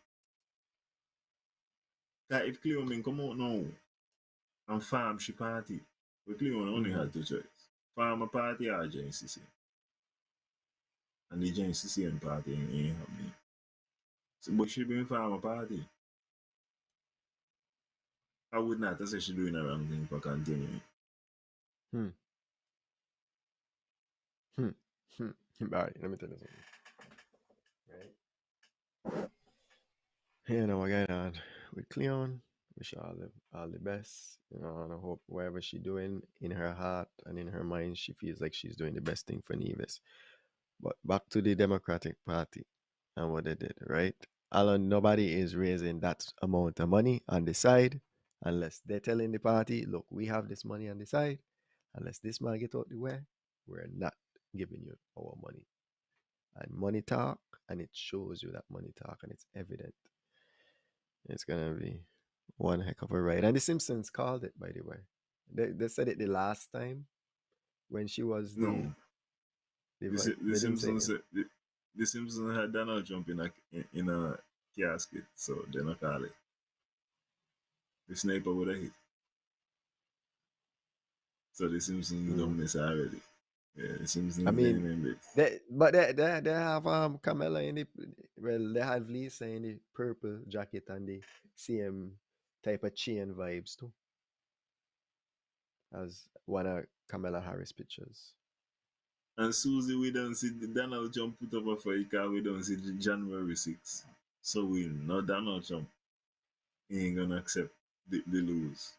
Cause if Cleo come out now and farm she party, but Cleo only Hmm. had two choice. Farm a party or JCC. And the JCC and party ain't happening. So, but she been farm a party. I would not say she doing the wrong thing for continuing. Hmm. Hmm. Hmm. All right, let me tell you something. Right. What's going on with Cleon. Wish her all the best. And I hope whatever she doing in her heart and in her mind, she feels like she's doing the best thing for Nevis. But back to the Democratic Party and what they did, right? Alan, nobody is raising that amount of money on the side unless they're telling the party, look, we have this money on the side. Unless this man get out the way, we're not giving you our money. And money talk, and it shows you that money talk, and it's evident. It's gonna be one heck of a ride. And the Simpsons called it, by the way. They said it the last time when she was No, the the they didn't say Simpsons it. The Simpsons had Donald Trump in a casket, so they not call it. The sniper would have hit. So the Simpsons Mm. done this already. Yeah, the I Simpsons they mean, named it. they have Camilla in the, well, they have Lisa in the purple jacket and the same type of chain vibes too as one of Kamala Harris pictures. And Susie, we don't see the Donald Trump put up a fight because we don't see the January 6th. So we know Donald Trump ain't gonna accept the lose.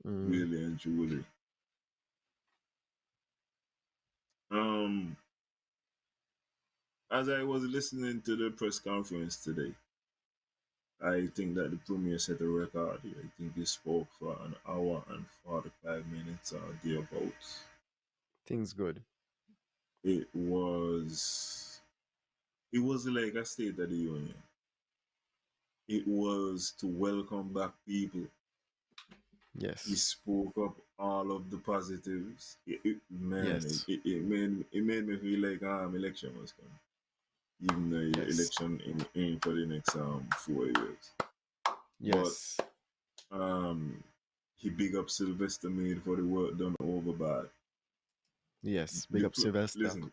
Mm. Really and truly. Um, as I was listening to the press conference today, I think that the premier set a record. I think he spoke for an hour and 45 minutes or thereabouts. Things good. It was it was like a State of the Union. It was to welcome back people. He Yes. spoke up all of the positives. Man, Yes. it made me feel like election was coming. Even the Yes. election in for the next 4 years. But Yes. um he big up Sylvester made for the work done over bad. Yes. Big up Sylvester. Listen,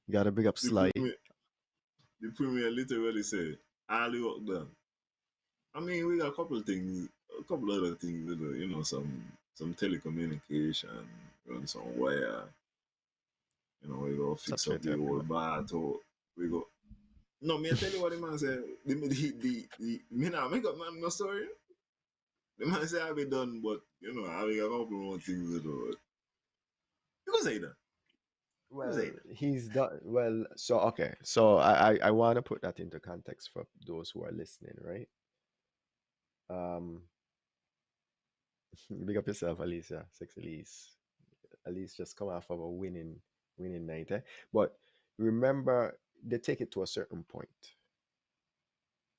You gotta big up the Sly. the premier literally said, all the work done. I mean, we got a couple of things, a couple other things to do, some telecommunication, run some wire, we go fix Such a up the type of old bath, or we go. No, me I tell you what the man said. Me now make up man no story. The man say I be done, but I be a couple more things to do. You can say that. You can say Well, that. he's done well. So okay, so I want to put that into context for those who are listening, right? Um, big up yourself, Alicia, sexy Elise. Elise just come off of a winning night, eh? But remember, they take it to a certain point.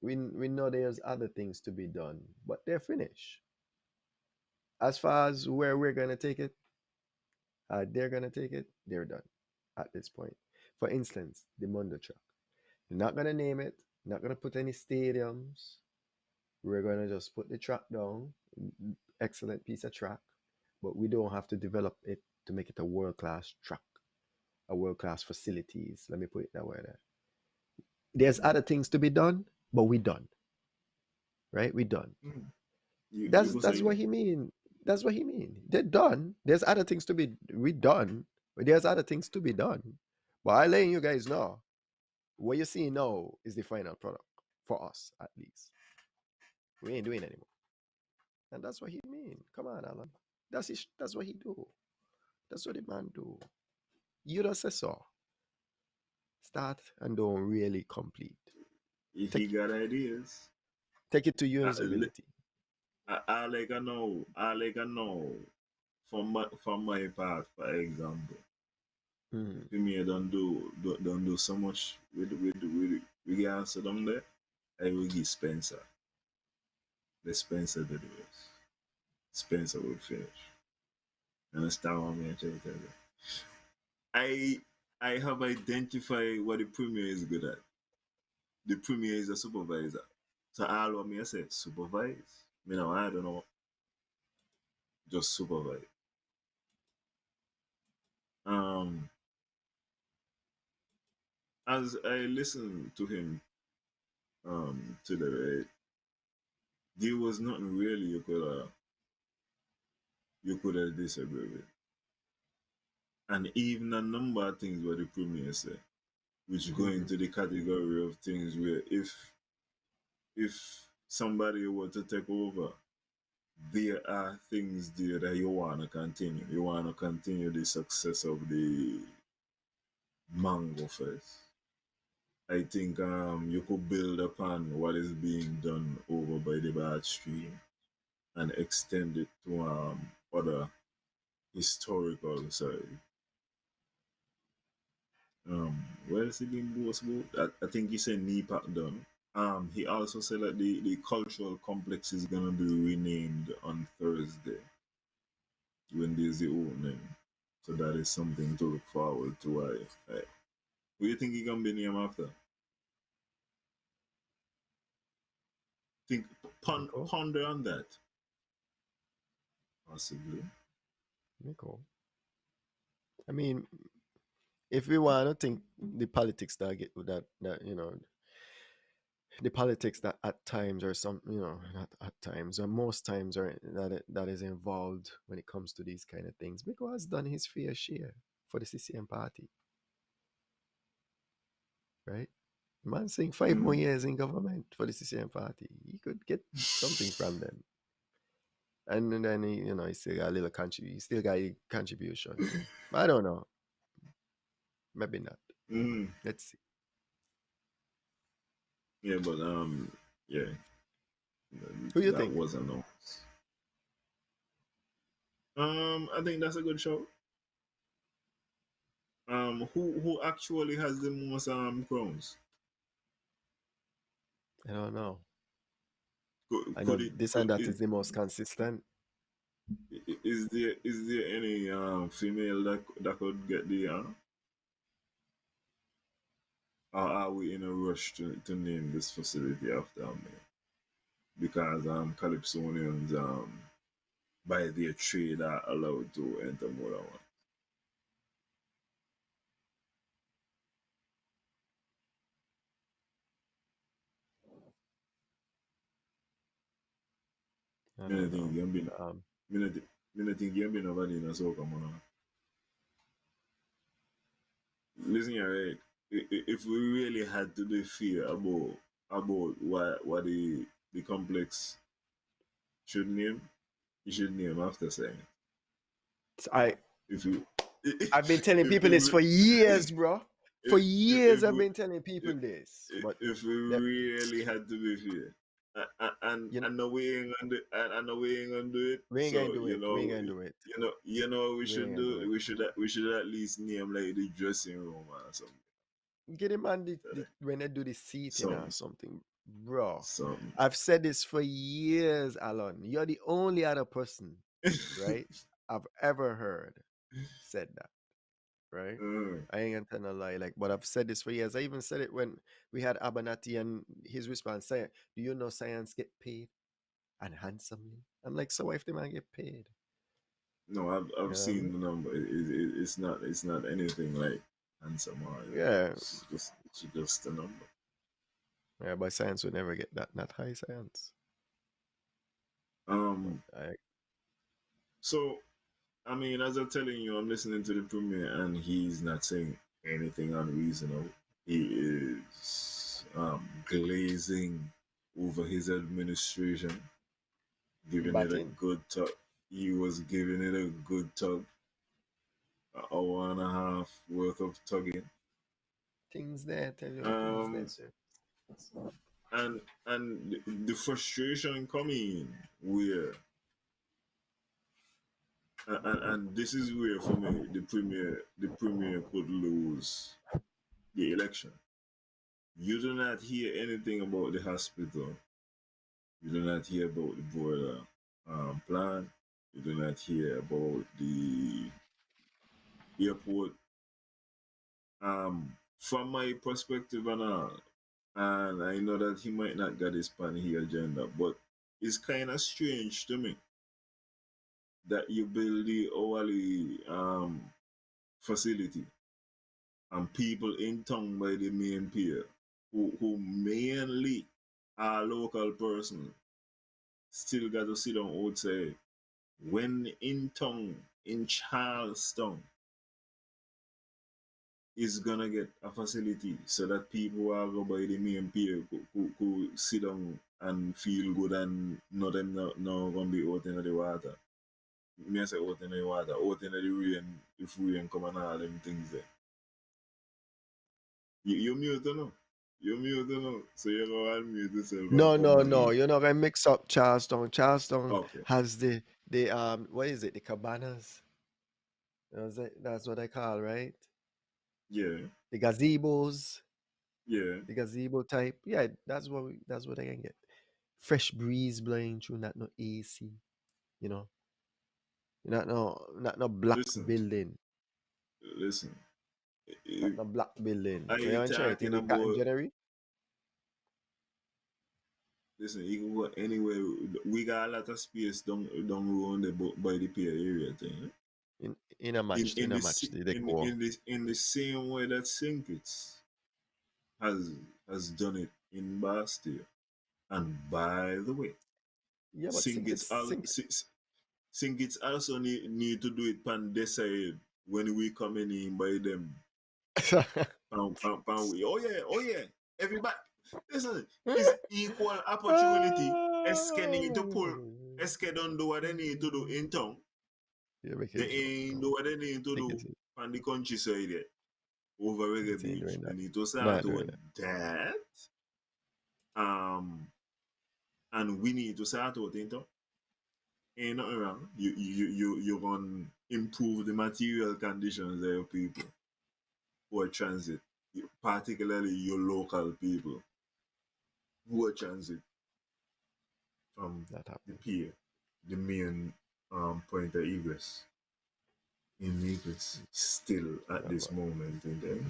We know there's other things to be done, but they're finished. As far as where we're gonna take it, they're gonna take it. They're done at this point. For instance, the Mondo truck. They're not gonna name it. Not gonna put any stadiums. We're gonna just put the track down. Excellent piece of track, but we don't have to develop it to make it a world class track, a world class facilities. Let me put it that way. There. There's other things to be done, but we done, right? We done. Mm. You That's can that's say what that. he mean. That's what he mean. They're done. There's other things to be we done, but there's other things to be done. But I letting you guys know what you're seeing now is the final product for us at least. We ain't doing anymore. And that's what he mean. Come on, Alan. That's what he do. That's what the man do. You don't say so. Start and don't really complete. He Take got ideas. take it to I, usability. I like I know from my part, for example. Mhm. Premier don't do so much with regards to them there. I will give Spencer. The Spencer to do this. Spencer will finish. Understand what I'm trying to tell you? I I have identified what the premier is good at. The premier is a supervisor. So all of me I say supervise. I don't know, just supervise. Um as I listened to him today, right, there was nothing really you could have disagreed with. And even a number of things what the premier said, which go into the category of things where if somebody were to take over, there are things there that you want to continue. You want to continue the success of the Mango Fest. I think you could build upon what is being done over by the bad stream and extend it to other historical side. Where is he being boast about? I think he said NEPAC done. He also said that the cultural complex is gonna be renamed on Thursday when there's the opening. So that is something to look forward to. Who you think he gonna be named after? Think, Nico, ponder on that. Possibly. Nico. I mean, if we want to think the politics that get that the politics that at times or some not at times or most times are that is involved when it comes to these kind of things, because has done his fair share for the CCM party, right? Man saying 5 more Mm. years in government for the CCM party, he could get something from them. And then he still got a little he still got a contribution too. But I don't know. Maybe not. Mm. Let's see. Yeah, but yeah, Who you that think? wasn't no. I think that's a good show. Who actually has the most crowns? I don't know. I know Could it this could and that it is the most consistent. is there any female that could get the or are we in a rush to name this facility after me? Because Calypsonians by their trade are allowed to enter more than one. I Me don't not think know. Gambino. Um, Me not me not think Gambino body in a soccer man. Listen here, right? If we really had to be fear about what the complex should name, you should name after saying. I If you I've been telling people this if for years, bro. For years if I've we been telling people this, but if we that really had to be fair, and you know, I know we ain't gonna do, I know we ain't gonna do it. we ain't gonna So do it. We ain't gonna do it. what we We ain't should gonna do do. it. We should at least name like the dressing room or something. Get him on when they do the seating or Something, something, bro. something. I've said this for years, Alan. You're the only other person, right? I've ever heard said that, right? Mm. I ain't gonna tell no lie. Like, but I've said this for years. I even said it when we had Abanati and his response saying, "Do you know science get paid and handsomely?" I'm like, so what if the man get paid? No, You I've know what I seen mean? the number. It's not anything like handsome or anything. Yeah, It's just a number. yeah. But science would never get that. Not high science. But Um. So I mean, as I'm telling you, I'm listening to the premier, and he's not saying anything unreasonable. He is glazing over his administration, giving it a batting good tug. He was giving it a good tug, an hour and a half worth of tugging. things there. Tell you things there, Um, sir. and the frustration coming where, and this is where for me the premier could lose the election. You do not hear anything about the hospital. You do not hear about the boiler plan. You do not hear about the airport. From my perspective and all, and I know that he might not get his pan here agenda, but it's kind of strange to me that you build the hourly facility and people in town by the main pier who mainly are local person still got to sit down outside when in town in Charleston is gonna get a facility so that people who are go by the main pier who sit down and feel good and not them no gonna be out in the water. Me I say out in the water, out in the rain if rain come and all them things there. You mute no? You mute no? So you go unmute yourself and No, come no, back no. in. You're not gonna mix up Charleston. Charleston Okay. has the what is it? The cabanas. That's what I call, right? Yeah. The gazebos, Yeah. the gazebo type. Yeah, that's what I can get. Fresh breeze blowing through, not no AC. You know, not no black Listen. building. Listen. Like the black building. Are We you on try it talking in Cotton about? January. Listen, you can go anywhere. We got a lot of space down around the by the pier area thing. In a match, in In a this match, they go. in the same way that Sinkits has done it in Bastille. And by the way, Yeah, but Sinkits Sinkits also need to do it pan this side when we coming in by them. Oh yeah, oh yeah. Everybody, listen, it's equal opportunity. SK need to pull. SK don't do what they need to do in town. You're making They joke, ain't bro. do what they need to Think do it's on the countryside yet. Over Reggae it ain't Beach. doing They that. need to start Not doing with that. that. Um, and we need to start out into. Ain't nothing wrong. You're gonna improve the material conditions of your people who are transit, particularly your local people who are transit from That the happened. pier, the main point of egress in Nevis still at Yeah, this but moment in there.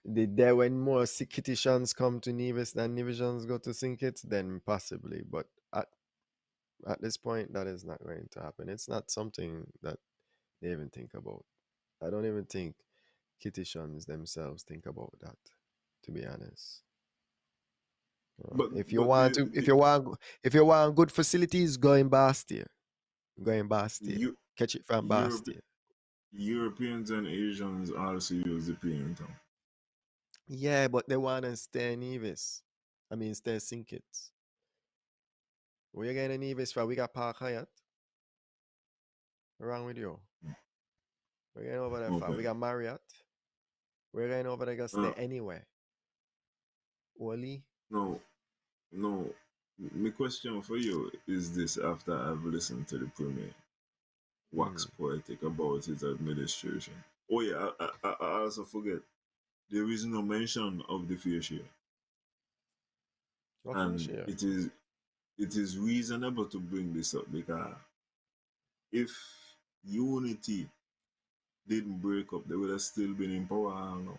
there when more Sikitishans come to Nevis than Nevisians go to Sinkit, then possibly. But at this point, that is not going to happen. It's not something that they even think about. I don't even think Kittitians themselves think about that, to be honest. But If you but want to, if you want good facilities, go in Bastia. Go in Bastia. you Catch it from Europe Bastia. Europeans and Asians also use the paint. Yeah, but they want to stay in Nevis. I mean, stay Sinkit. Where you getting in Nevis from? We got Park Hyatt. What's wrong with you? We're going over there for. Okay. We got Marriott. We're going over there to Uh, stay anywhere. Wally. no, no. My question for you is this: after I've listened to the premier wax Mm. poetic about his administration. Oh yeah, I also forget there is no mention of the fair share, What fish and here? it is reasonable to bring this up because if unity didn't break up, they would have still been in power. I don't know.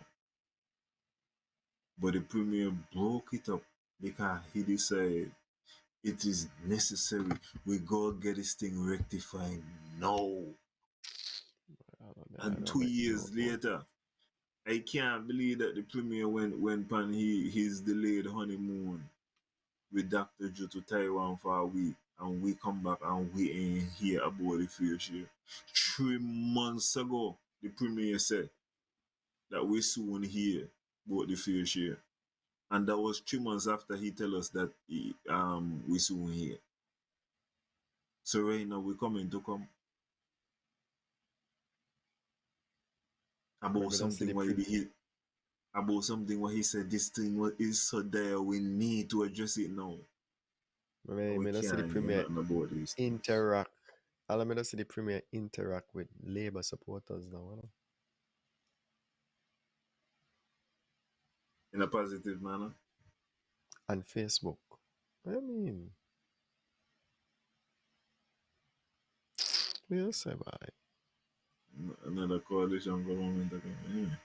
But the premier broke it up because he decided it is necessary. We go get this thing rectified now. I And don't two make no years boy. later, I can't believe that the premier went on his delayed honeymoon with Dr. Joe to Taiwan for a week. And we come back and we ain't hear about the future. 3 months ago, the premier said that we soon hear about the future. And that was 3 months after he tell us that we soon hear. So right now we coming to come about Maybe that's the something where pre. he about something where he said this thing is so dire we need to address it now. And we Maybe that's the can't hear premier nothing about these things. interact. I'll me see the premier interact with Labour supporters now, you know, In a positive manner. on Facebook. I mean, we'll say bye. Another coalition government again. Anyway.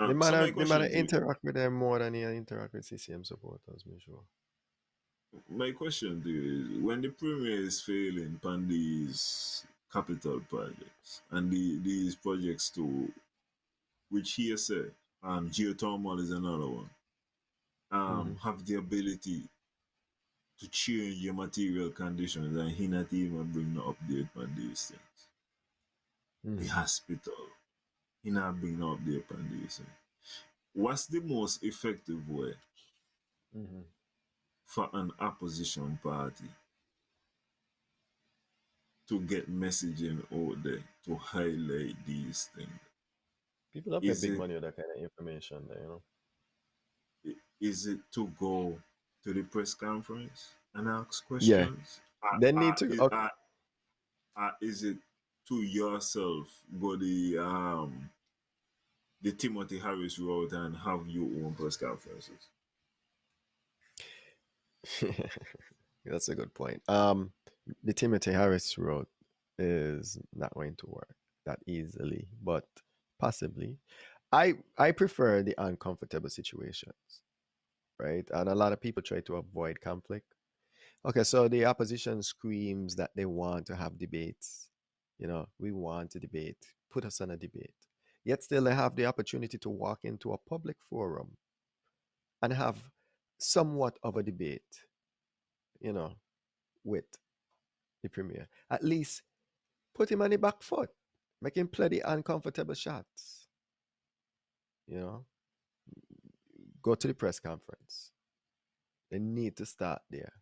The So my man question to you, interact with them more than he interact with CCM supporters, me sure. is when the premier is failing on these capital projects and these projects too, which he has said, geothermal is another one, Mm-hmm. have the ability to change your material conditions and he not even bring no update on these things. The Mm-hmm. hospital, he not bring no update on these things. What's the most effective way Mm-hmm. for an opposition party to get messaging out there to highlight these things? People don't pay Is big it money with that kind of information there, you know. is it to go to the press conference and ask Yeah. questions? They need to okay. Is it to yourself go the Timothy Harris route and have your own press conferences? That's a good point. The Timothy Harris road is not going to work that easily, but possibly. I prefer the uncomfortable situations, right? And a lot of people try to avoid conflict. Okay, so the opposition screams that they want to have debates. We want to debate. Put us on a debate. Yet still they have the opportunity to walk into a public forum and have somewhat of a debate, you know, with the premier. At least put him on the back foot. Make him play the uncomfortable shots. You know, go to the press conference. They need to start there.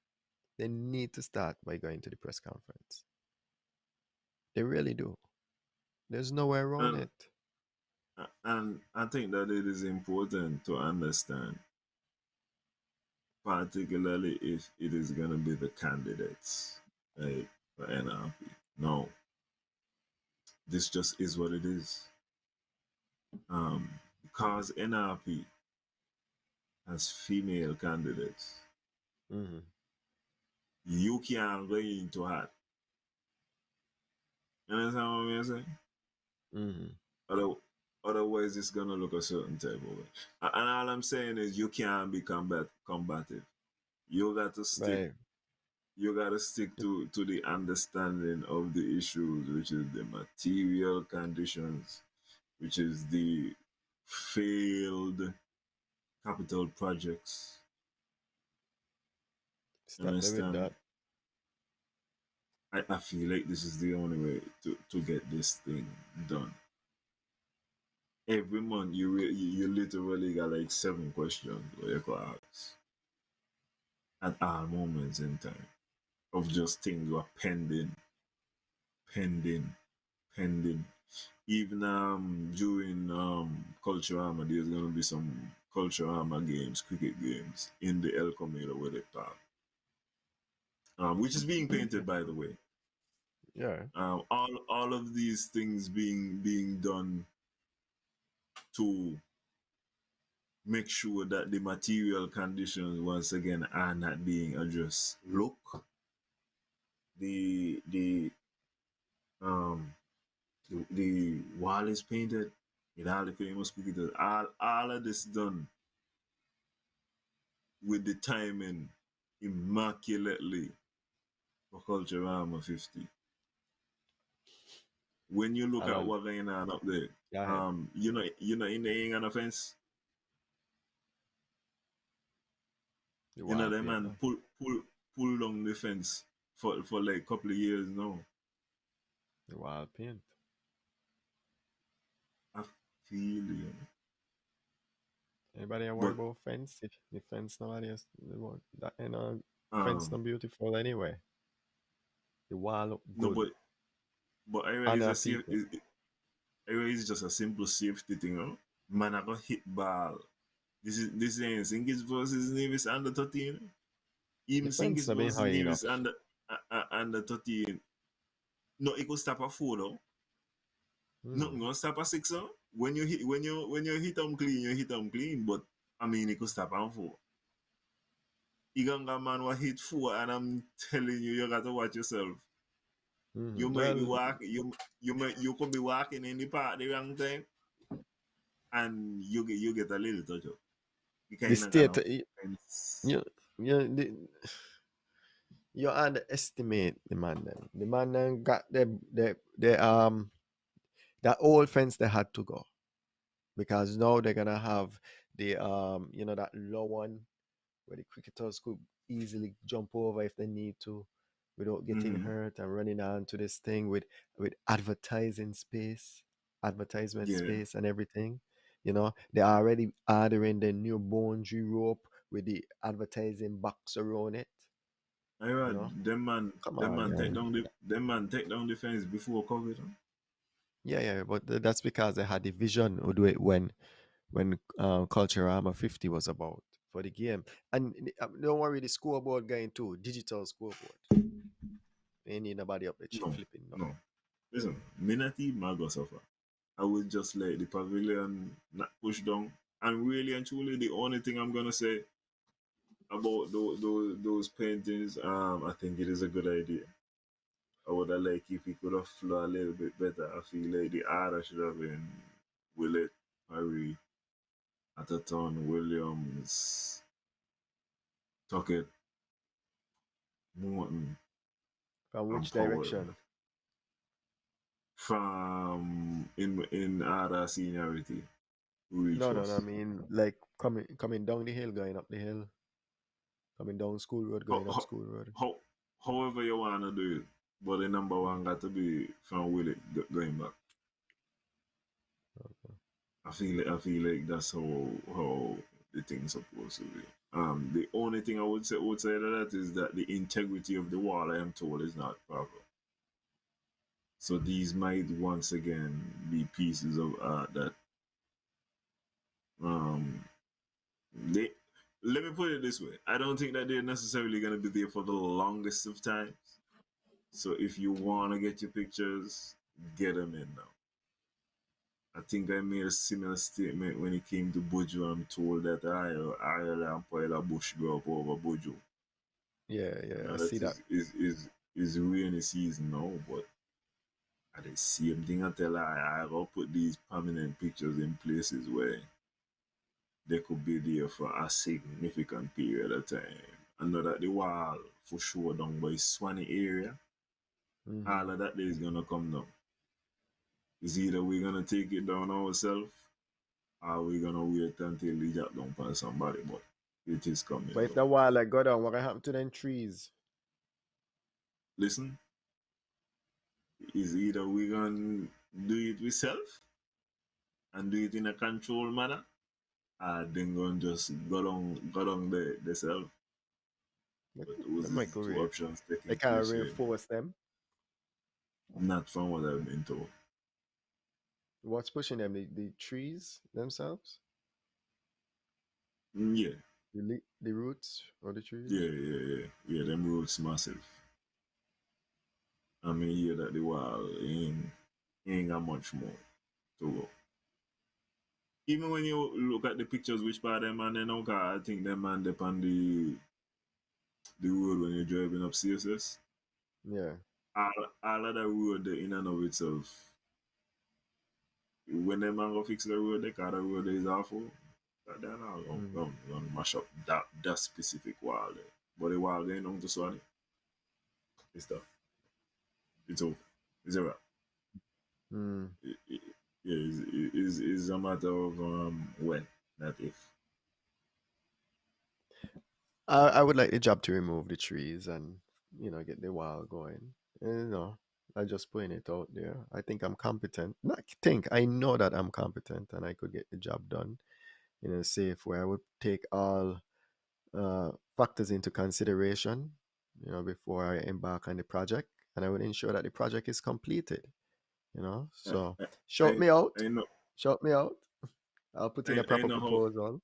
They need to start by going to the press conference. They really do. There's no way around And it. I think that it is important to understand, particularly if it is going to be the candidates, right, for NRP. No, this just is what it is. Because NRP has female candidates, Mm-hmm. you can't go into her. You understand what I'm saying? Mm-hmm. Other, Otherwise, it's gonna look a certain type of way. And all I'm saying is, you can't be combative. You got to stick. Right. You got to stick Yep. to the understanding of the issues, which is the material conditions, which is the failed capital projects. Stop there with Understand? that. I feel like this is the only way to get this thing done. Every month, you literally got like 7 questions where you could ask at all moments in time of just things were pending, pending. Even during Culturama, there's gonna be some Culturama games, cricket games in the El Camino where they park, which is being painted, by the way. Yeah. All of these things being done to make sure that the material conditions once again are not being addressed. Look, the um the wall is painted with all the famous cricketers. All of this done with the timing immaculately for Culturama 50. When you look And at I'll what going on up there, go ahead. in the ain't on the fence, The wild that paint, man no? pull down the fence for like a couple of years now. The wild paint. I feel you. Anybody worry But about fence? If the fence nowadays, that fence um not beautiful anyway. The wall look no good. but I And realize a safe people. I realize it's just a simple safety thing, huh? Man I got hit ball. This ain't Singis versus Nevis under 13. The Even fence Singis not been versus high Nevis enough. under 13. No, it could stop a 4 though. Nothing Hmm. gonna stop a 6, huh? When you hit them clean, you hit them clean. But I mean it could stop a 4. Iganga man was hit 4 and I'm telling you, you gotta watch yourself. You Hmm. might be Well, walking you could be walking in the park the wrong time and you get a little touch up. You the kinda state, gonna fence. you, you underestimate the man. Then the man then got the that old fence they had to go because now they're gonna have the that low one where the cricketers could easily jump over if they need to without getting Mm-hmm. hurt and running on to this thing with advertisement Yeah. space and everything. They're already ordering the new boundary rope with the advertising box around it. you Alright, know Come them on, man take man. down the fence before COVID. Huh? Yeah, but that's because they had the vision to do it when Culturama 50 was about for the game. And don't worry, the scoreboard going too, digital scoreboard. Ain't need nobody up there No, flipping no. nothing. Listen, Minati Mago suffer. I would just let the pavilion not push down. And really and truly, the only thing I'm gonna say about those paintings, I think it is a good idea. I would have liked if he could have flown a little bit better. I feel like the order should have been with it. Harry, Atherton, Williams, Tuckett, Morton, From and which Powell. direction? From in other seniority, who reach No, no, no. I first. mean, like coming down the hill, going up the hill, coming down school road, Ho- going up ho- school road. however you wanna do it, but the number one got to be from Willie going back. I feel like that's how the thing's supposed to be. The only thing I would say to that is that the integrity of the wall, I am told, is not proper. So these might once again be pieces of art that um they let me put it this way. I don't think that they're necessarily gonna be there for the longest of times. So if you wanna get your pictures, get them in now. I think I made a similar statement when it came to Bojo. I'm told that I'll and Poila Bush grow up over Bojo. Yeah, yeah. Now I that see that. is rainy season now, but at the same thing I tell I will put these permanent pictures in places where they could be there for a significant period of time. I know that the wall for sure down by Swanee area, all Hmm. of that day is gonna come down. It's either we're gonna take it down ourselves or we're gonna wait until we drop down on somebody, but it is coming But if down. the wall like go down, what gonna happen to them trees? Listen, is either we're gonna do it ourselves and do it in a controlled manner, or then gonna just go down the self. But That those is might the go two real. options They taking can't place right now. reinforce them. Not from what I've been told. What's pushing them? The trees themselves? Yeah, The roots or the trees? yeah. Them roots massive. I mean, here that the wall ain't got much more to go. Even when you look at the pictures, which part of them man they know, 'cause I think them man dep on the road when you're driving up CSS. Yeah. All of that road the in and of itself. When them man go fix the road, they call the road is awful. That then I'll Mm. gonna mash up that specific wall there. But the wall going on to Swanee, it's tough. It's over. It's a wrap. Mm. Yeah, it's a matter of when, not if. I would like the job to remove the trees and get the wall going. I just putting it out there. I think I'm competent. Not think I know that I'm competent and I could get the job done in a safe way. I would take all factors into consideration, before I embark on the project, and I would ensure that the project is completed. I, So I, shout I me out, I know shout me out. I'll put in a I proper know how proposal.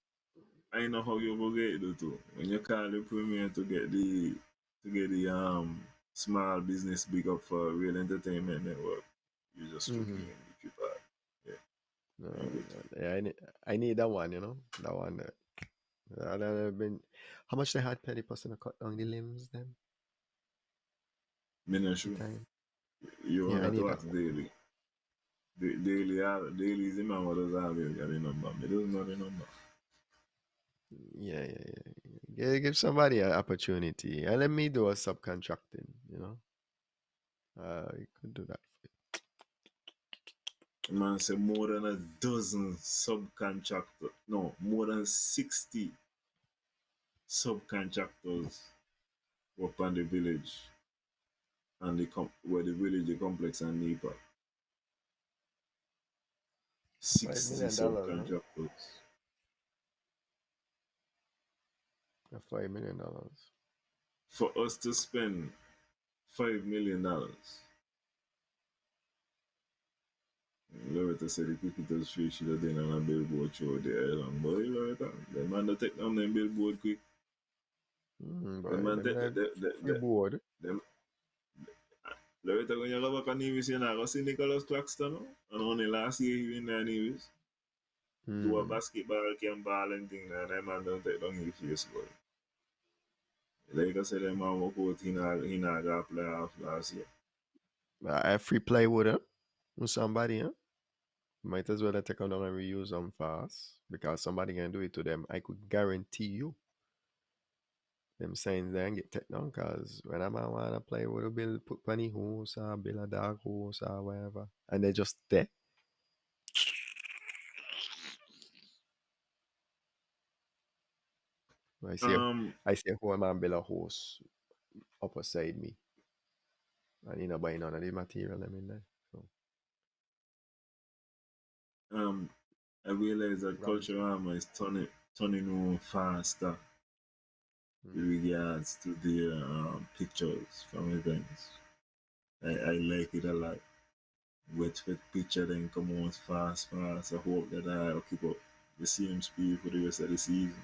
I know how you will get it too. When you call the premier to get the small business big up for real entertainment network, you just Mm-hmm. stroking in the keep out. Yeah, I'm good. Yeah, I need that one. That one. That have been. How much they had Petty person to cut down the limbs then? Me not The sure. time. You Yeah, want I to need that ask one. daily. Daily is the man what does have you got the number. Me doesn't know the number. Yeah, yeah, yeah. Give somebody an opportunity and let me do a subcontracting. You could do that. The man said more than a dozen subcontractors. No, more than 60 subcontractors work on the village and where the village, the complex and NEPA. $5 60 million, huh? subcontractors. $5 million. For us to spend $5 million. Loretta said the cricketers free should have been on a billboard show there long. Boy, Loretta, the man that take down them billboard quick. The Boy, man them take that free board. them Loretta when you go back on Nevis, you know, go see Nicholas Claxton, no? And only last year he win the Nevis. Do a Hmm. basketball camp ball and thing, and that man don't take down his face, boy. Like I said, that man walk out, he not got playoff last year. I free plywood, huh? With somebody, huh? Might as well I take them down and reuse them fast because somebody can do it to them. I could guarantee you them saying they ain't get taken down because when I might want to play with a bill, put bunny horse or bill a dog horse or whatever, and they just there. I see, Um, I see a whole man bill a horse up beside me, and you know buy none of the material them in there. So, um, I realize that Robinson. Culturama is turning on faster with Mm. regards to the pictures from events. I like it a lot. Wet picture then come on fast. I hope that I'll keep up the same speed for the rest of the season.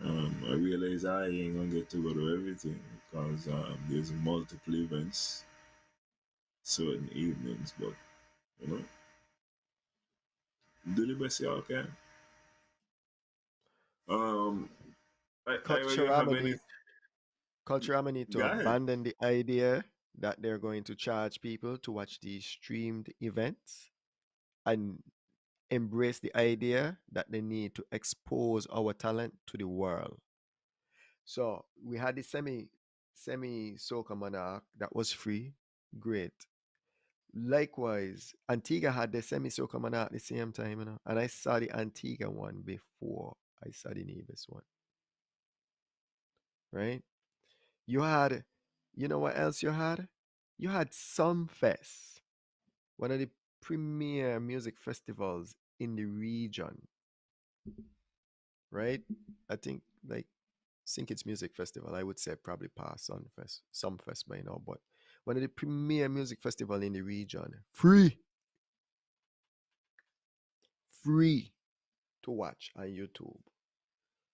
I realize I ain't gonna get to go to everything because there's multiple events certain evenings, but you know, do the best y'all can. Um, you have Culturama any? need Culturama need to Go ahead. abandon the idea that they're going to charge people to watch these streamed events and embrace the idea that they need to expose our talent to the world. So we had the semi soca monarch that was free, great. Likewise, Antigua had the semi soca monarch at the same time, and I saw the Antigua one before I saw the Nevis one, right? You had, you know what else you had? You had Sunfest, one of the premier music festivals in the region, right? I think it's music festival. I would say probably past Sunfest, Sumfest by now, but one of the premier music festival in the region, free to watch on YouTube.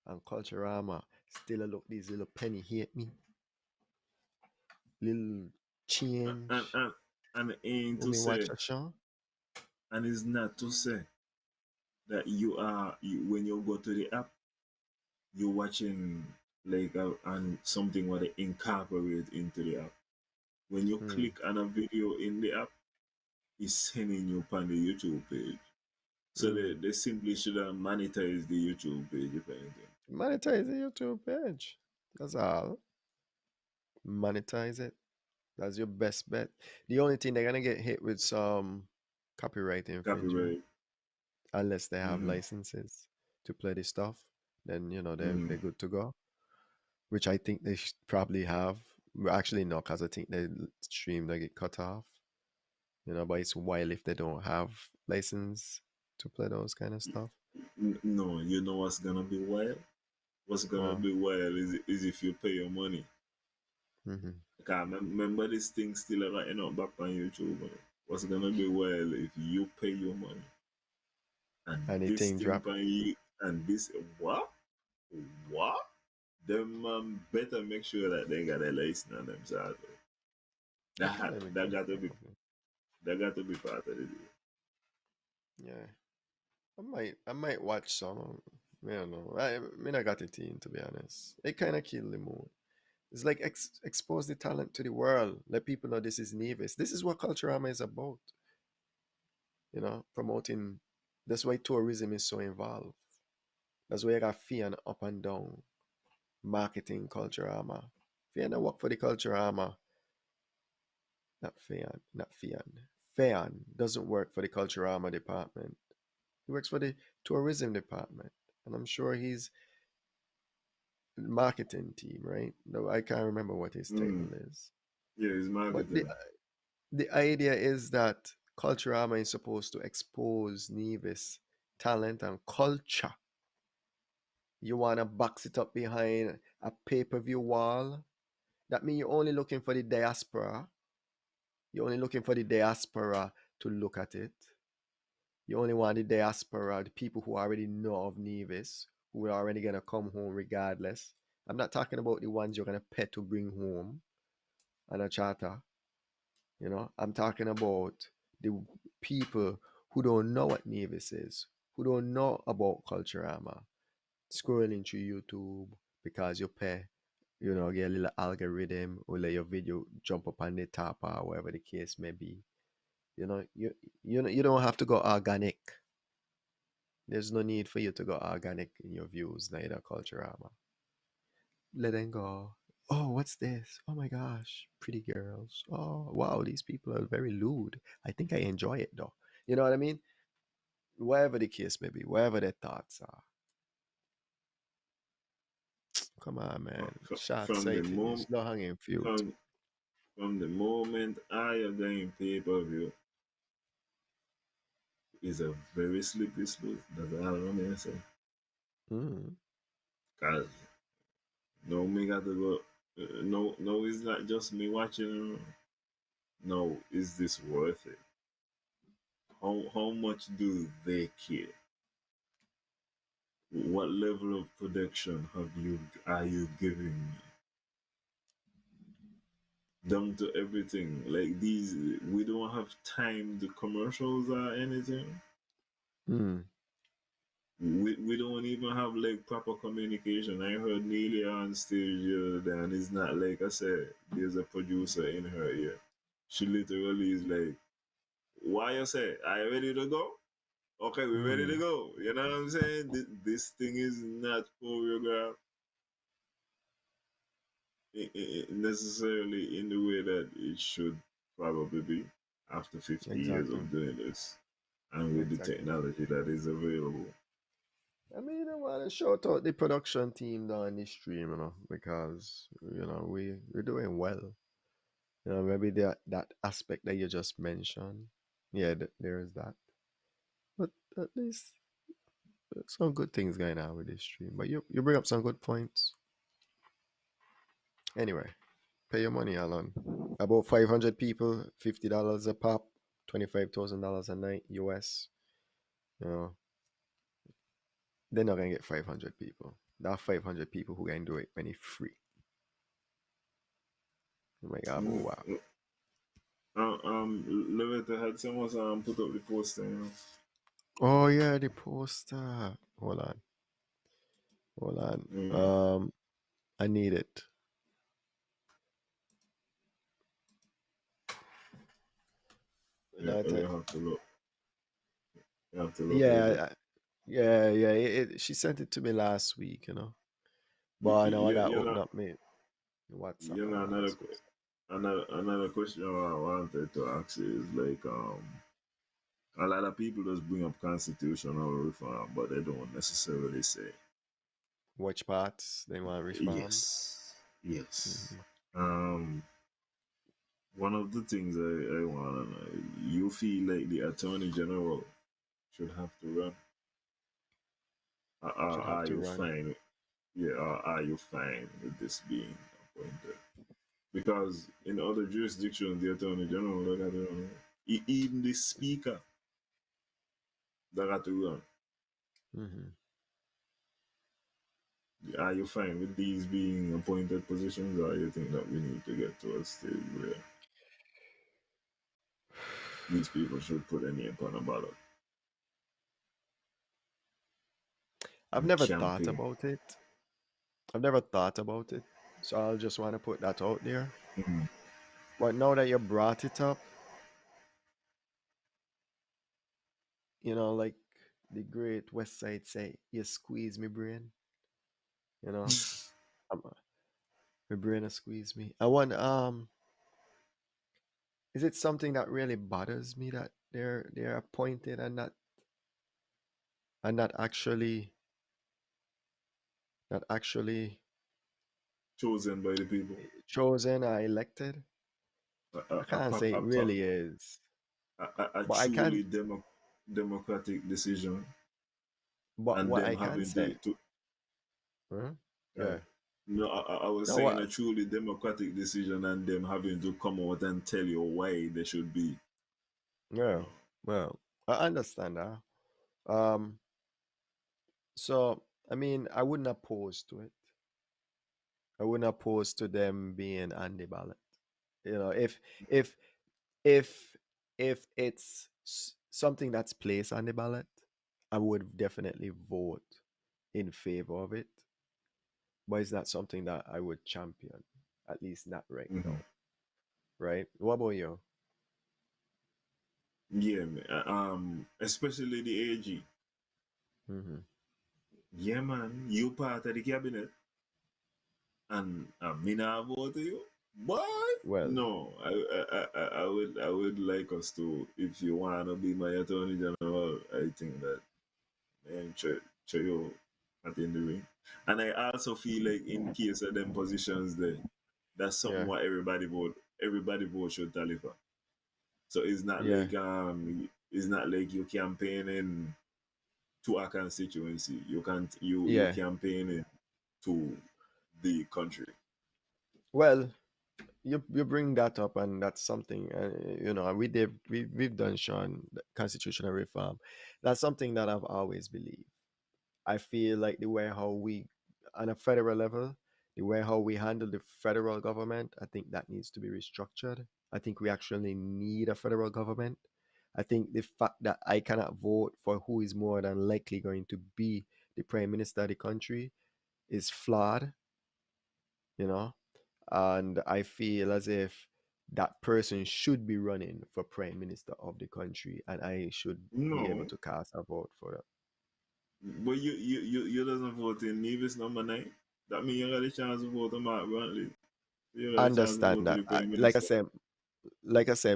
And Culturama still a look these little penny hate me, little And change. and and ain't Let to me watch say, a show. and it's not to say that when you go to the app, you're watching like and something what they incorporate into the app. When you Hmm. click on a video in the app, it's sending you on the YouTube page. So Hmm. they simply should have monetized the YouTube page if anything. Monetize the YouTube page. That's all. Monetize it. That's your best bet. The only thing they're gonna get hit with some copyright infringement Copyright. unless they have Mm-hmm. licenses to play the stuff. Then Mm-hmm. they're good to go. Which I think they probably have. Well, actually, no, because I think they stream they get cut off. But it's wild if they don't have license to play those kind of stuff. No, you know what's gonna be wild? What's gonna Well, be wild is if you pay your money. hmm Remember this thing still right now back on YouTube. What's gonna be wild if you pay your money and this anything thing drop. by you and this what? What? Them better make sure that they got a license on themselves. I think That they make that it got to be probably. that got to be part of it. Yeah, I might watch some. I don't know. I mean, I got it in to be honest. It kind of killed the mood. It's like expose the talent to the world. Let people know this is Nevis. This is what Culturama is about. Promoting. That's why tourism is so involved. That's why I got Fian up and down. Marketing Culturama. Fian work for the Culturama. Not Fian. Not Fian. Fian doesn't work for the Culturama department. He works for the tourism department. And I'm sure he's marketing team, right? No, I can't remember what his Mm. title is. Yeah, it's But the marketing. the idea is that Culturama is supposed to expose Nevis talent and culture. You want to box it up behind a pay-per-view wall. That means you're only looking for the diaspora. You're only looking for the diaspora to look at it. You only want the diaspora, the people who already know of Nevis, who are already gonna come home regardless. I'm not talking about the ones you're gonna pay to bring home on a charter. I'm talking about the people who don't know what Nevis is, who don't know about Culturama, scrolling through YouTube because you pay, get a little algorithm or let your video jump up on the top or whatever the case may be. You don't have to go organic. There's no need for you to go organic in your views, neither Culturama. Let them go. Oh, what's this? Oh my gosh, pretty girls. Oh, wow, these people are very lewd. I think I enjoy it though. You know what I mean? Whatever the case may be, whatever their thoughts are. Come on, man. Short From the sightedness, moment no hanging fruit. from from the moment I am going pay per view is a very slippery slope. That's all I'm gonna say. Mm, Cause no me got to go. No, it's not just me watching. No, is this worth it? How much do they care? What level of production are you giving me? Down to everything. Like these, we don't have time to commercials or anything. mm, We don't even have like proper communication. I heard Nelia on stage the other day, and it's not like I said, there's a producer in her ear. She literally is like, why you say, are you ready to go? Okay, we're ready to mm. go. You know what I'm saying? This thing is not choreographed necessarily in the way that it should probably be after 50 years Exactly. of doing this and with the Exactly. technology that is available. I mean, I want to shout out the production team down the stream, because we're doing well. Maybe that aspect that you just mentioned. Yeah, there is that. But at least there's some good things going on with this stream. But you bring up some good points. Anyway, pay your money, Alan. About 500 people, $50 a pop, $25,000 a night, US. You know, they're not gonna get 500 people. There are 500 people who can do it when it's free. Oh my God, but Mm, wow. Loretta had someone put up the poster, you know. Oh yeah, the poster. Hold on, hold on. Mm, I need it. yeah, Not you a- have to look. You have to look at it. yeah, yeah. She sent it to me last week. But now I You, gotta you open know, up my WhatsApp you and know all that good stuff. another question I wanted to ask you is like a lot of people just bring up constitutional reform, but they don't necessarily say Which parts they want reformed? yes, yes. Hmm. Um, one of the things I want to know, you feel like the attorney general should have to run? Should have Are to you run. fine? Yeah, are you fine with this being appointed? Because in other jurisdictions, the attorney general they got to run. Even the speaker they got to run. Hmm. Are you fine with these being appointed positions, or you think that we need to get to a stage where these people should put a name on a ballot I've and never thought campaign? about it. I've never thought about it. So I'll just want to put that out there. Mhm. But now that you brought it up, like the great West Side say, you squeeze me brain. You know, um, my brain has squeezed me. I want is it something that really bothers me that they're appointed and not actually Chosen by the people, chosen or elected? a, I a, can't pop- say it really is, a but I can. truly democratic decision, But and what them I can having say, to huh? uh, Yeah. no, I was No, saying what? a truly democratic decision, and them having to come out and tell you why they should be. Yeah. Well, I understand that. Um. So I mean, I wouldn't oppose to it. I wouldn't oppose to them being on the ballot. If if if it's something that's placed on the ballot, I would definitely vote in favor of it. But it's not something that I would champion, at least not right Mhm. now. Right? What about you? Yeah, man. Especially the AG. Hmm. Yeah, man. You part of the cabinet, and me not vote to you. Boy, Well, no. I would like us to, if you wanna be my attorney general, I think that man try you at in the ring. And I also feel like in case of them positions there, that's something yeah, what everybody vote should tally for. So yeah, it's not like you campaigning to a constituency. You can't you yeah. campaigning to the country. Well, you bring that up, and that's something, we've done, Sean, the constitutional reform. That's something that I've always believed. I feel like the way how we, on a federal level, the way how we handle the federal government, I think that needs to be restructured. I think we actually need a federal government. I think the fact that I cannot vote for who is more than likely going to be the prime minister of the country is flawed, you know? And I feel as if that person should be running for prime minister of the country, and I should be able No, to cast a vote for that. but you doesn't vote in Nevis number 9. That means you got a chance to vote on Mark Brantley. You got a chance to Understand vote to that. the Prime Like I Minister. said,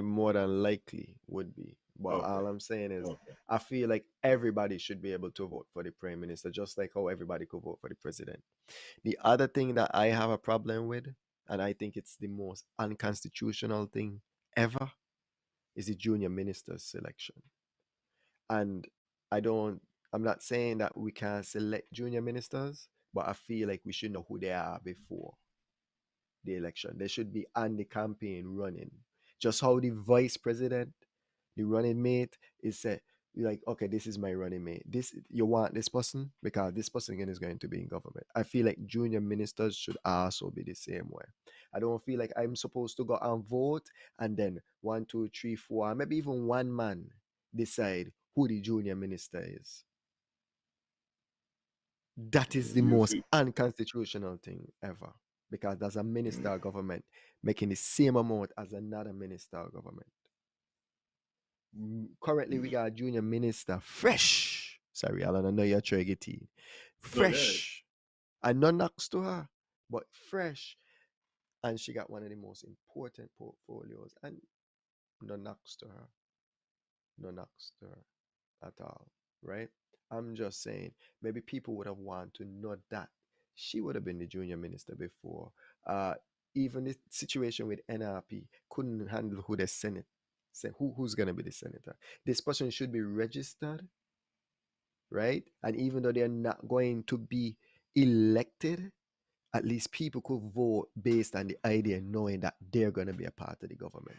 more than likely would be. But Okay, all I'm saying is, okay. I feel like everybody should be able to vote for the prime minister, just like how everybody could vote for the president. The other thing that I have a problem with, and I think it's the most unconstitutional thing ever, is the junior minister's selection. And I don't, I'm not saying that we can't select junior ministers, but I feel like we should know who they are before the election. They should be on the campaign running. Just how the vice president, the running mate, is said, you're like, okay, this is my running mate. This you want this person because this person again is going to be in government. I feel like junior ministers should also be the same way. I don't feel like I'm supposed to go and vote and then one, two, three, four, maybe even one man decide who the junior minister is. That is the You most feel unconstitutional thing ever because there's a minister of government making the same amount as another minister of government. Currently, we got a junior minister, fresh. Sorry, Alan, I know you're trying to get tea. no good. Fresh. And none knocks to her, but fresh. And she got one of the most important portfolios, and no knocks to her. No knocks to her at all, right? I'm just saying, maybe people would have wanted to know that she would have been the junior minister before. Uh, Even the situation with NRP couldn't handle who the Senate say who's gonna be the senator. This person should be registered, right? And even though they're not going to be elected, at least people could vote based on the idea knowing that they're gonna be a part of the government.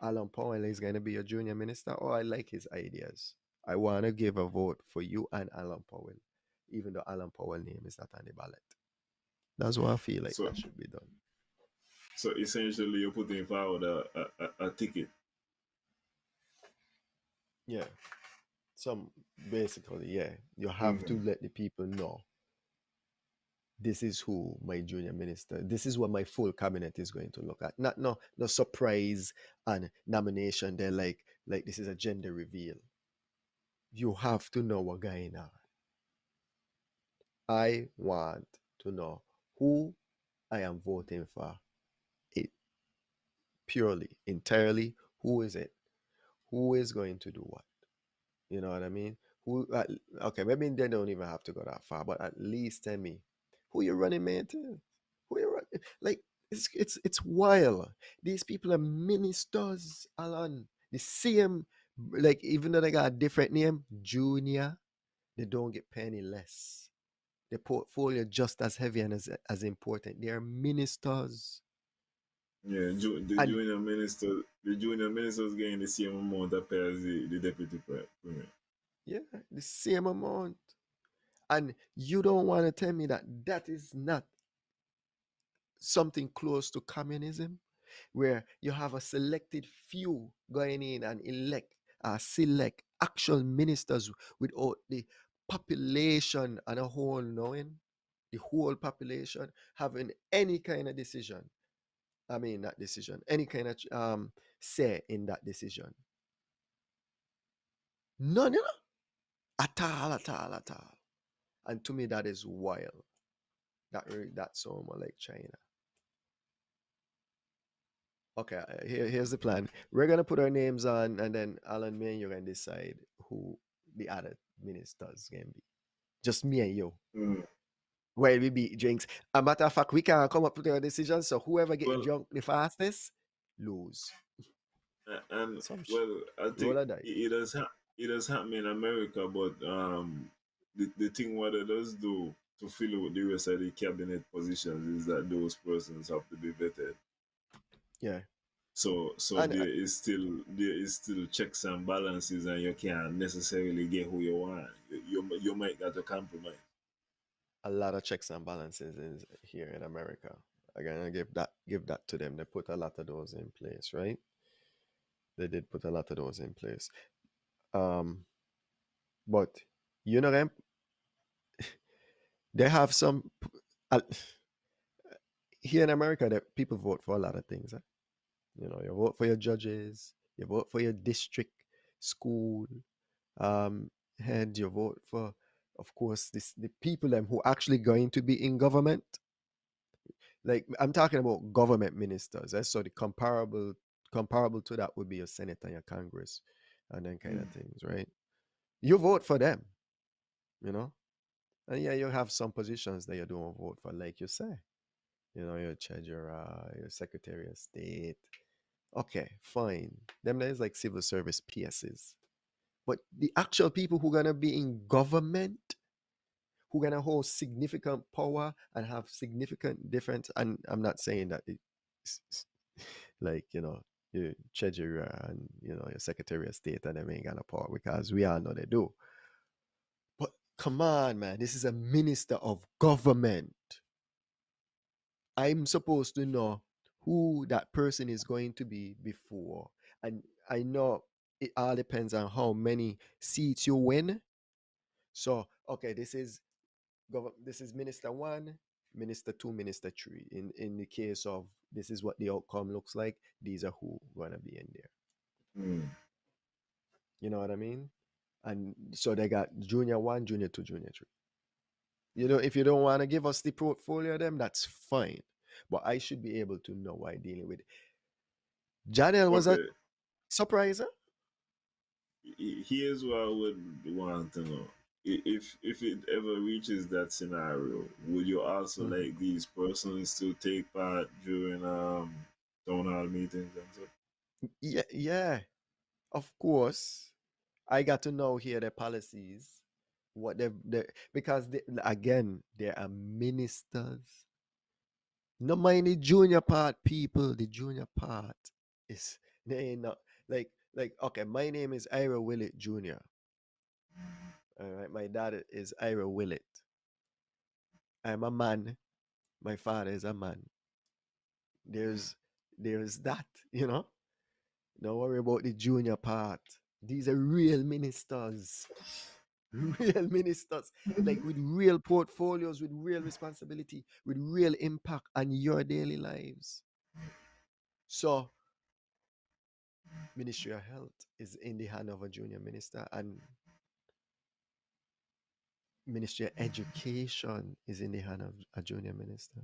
Alan Powell is going to be a junior minister. Oh, I like his ideas. I want to give a vote for you and Alan Powell, even though Alan Powell's name is not on the ballot. That's what I feel like So that should be done. so essentially you're putting forward a ticket. Yeah. Some basically, yeah. You have to Mm-hmm. let the people know this is who my junior minister, this is what my full cabinet is going to look at. Not no surprise and nomination. They're like this is a gender reveal. You have to know what's going on. I want to know who I am voting for. It purely, entirely, who is it? Who is going to do what? You know what I mean? Okay, maybe they don't even have to go that far, but at least tell me who you're running mate is. Who you running? Like it's wild. These people are ministers, Alan. The same, like even though they got a different name, Junior, they don't get penny less. The portfolio just as heavy and as important. They are ministers. Yeah, And the junior ministers getting the same amount of pay as the deputy premier. yeah, the same amount. And you don't want to tell me that that is not something close to communism, where you have a selected few going in and select actual ministers without the population and a whole knowing, the whole population having any kind of decision. I mean, not decision, any kind of say in that decision. None, you know, at all, at all, at all. And to me, that is wild. That's so more like China. Okay, here's the plan. We're gonna put our names on, and then Alan, me and you can decide who the other ministers can be. Just me and you. Mm. Where we be drinks. A matter of fact, we can come up with a decision. So whoever get Well, drunk the fastest, lose. and Some well, I think roll a dice. it does happen in America, but the thing what it does do to fill with the rest of the cabinet positions is that those persons have to be vetted. Yeah, So and there is still checks and balances, and you can't necessarily get who you want. You might got to compromise. a lot of checks and balances is here in America. I'm gonna give that to them. They put a lot of those in place, right? They did put a lot of those in place. Um, but you know them, they have some uh, here in America that people vote for a lot of things. Eh? You know, you vote for your judges, you vote for your district school, um, head, you vote for, of course, the people them who actually going to be in government. Like I'm talking about government ministers. So the comparable to that would be your Senate and your Congress, and then kind of Mm. things, right? You vote for them, you know, and yeah, you have some positions that you don't vote for, like you say, you know, your treasurer, your Secretary of State. Okay, fine. Them there is like civil service PSs. But the actual people who gonna be in government, who gonna hold significant power and have significant difference, and I'm not saying that it's like, you know, your treasurer and you know your Secretary of State and them ain't got no power because we all know they do. But come on, man, this is a minister of government. I'm supposed to know who that person is going to be before. And I know it all depends on how many seats you win. So, okay, this is minister 1, minister 2, minister 3. In the case of this is what the outcome looks like, these are who going to be in there. Mm. You know what I mean? And so they got junior 1, junior 2, junior 3. You know, if you don't want to give us the portfolio of them, that's fine. But I should be able to know what I'm dealing with. Janelle was a Okay, surprise. Huh? here's what I would want to know. If it ever reaches that scenario, would you also Mhm. like these persons to take part during town hall meetings and stuff? Yeah, yeah, of course. I got to know here the policies, what they because again they are ministers. No mind the junior part, people. The junior part is they ain't not like okay. My name is Ira Willett Junior. All right, my dad is Ira Willett. I'm a man. My father is a man. There's there's that, you know. Don't worry about the junior part. These are real ministers. Real ministers. Like with real portfolios, with real responsibility, with real impact on your daily lives. So Ministry of Health is in the hand of a junior minister, and Ministry of Education is in the hand of a junior minister.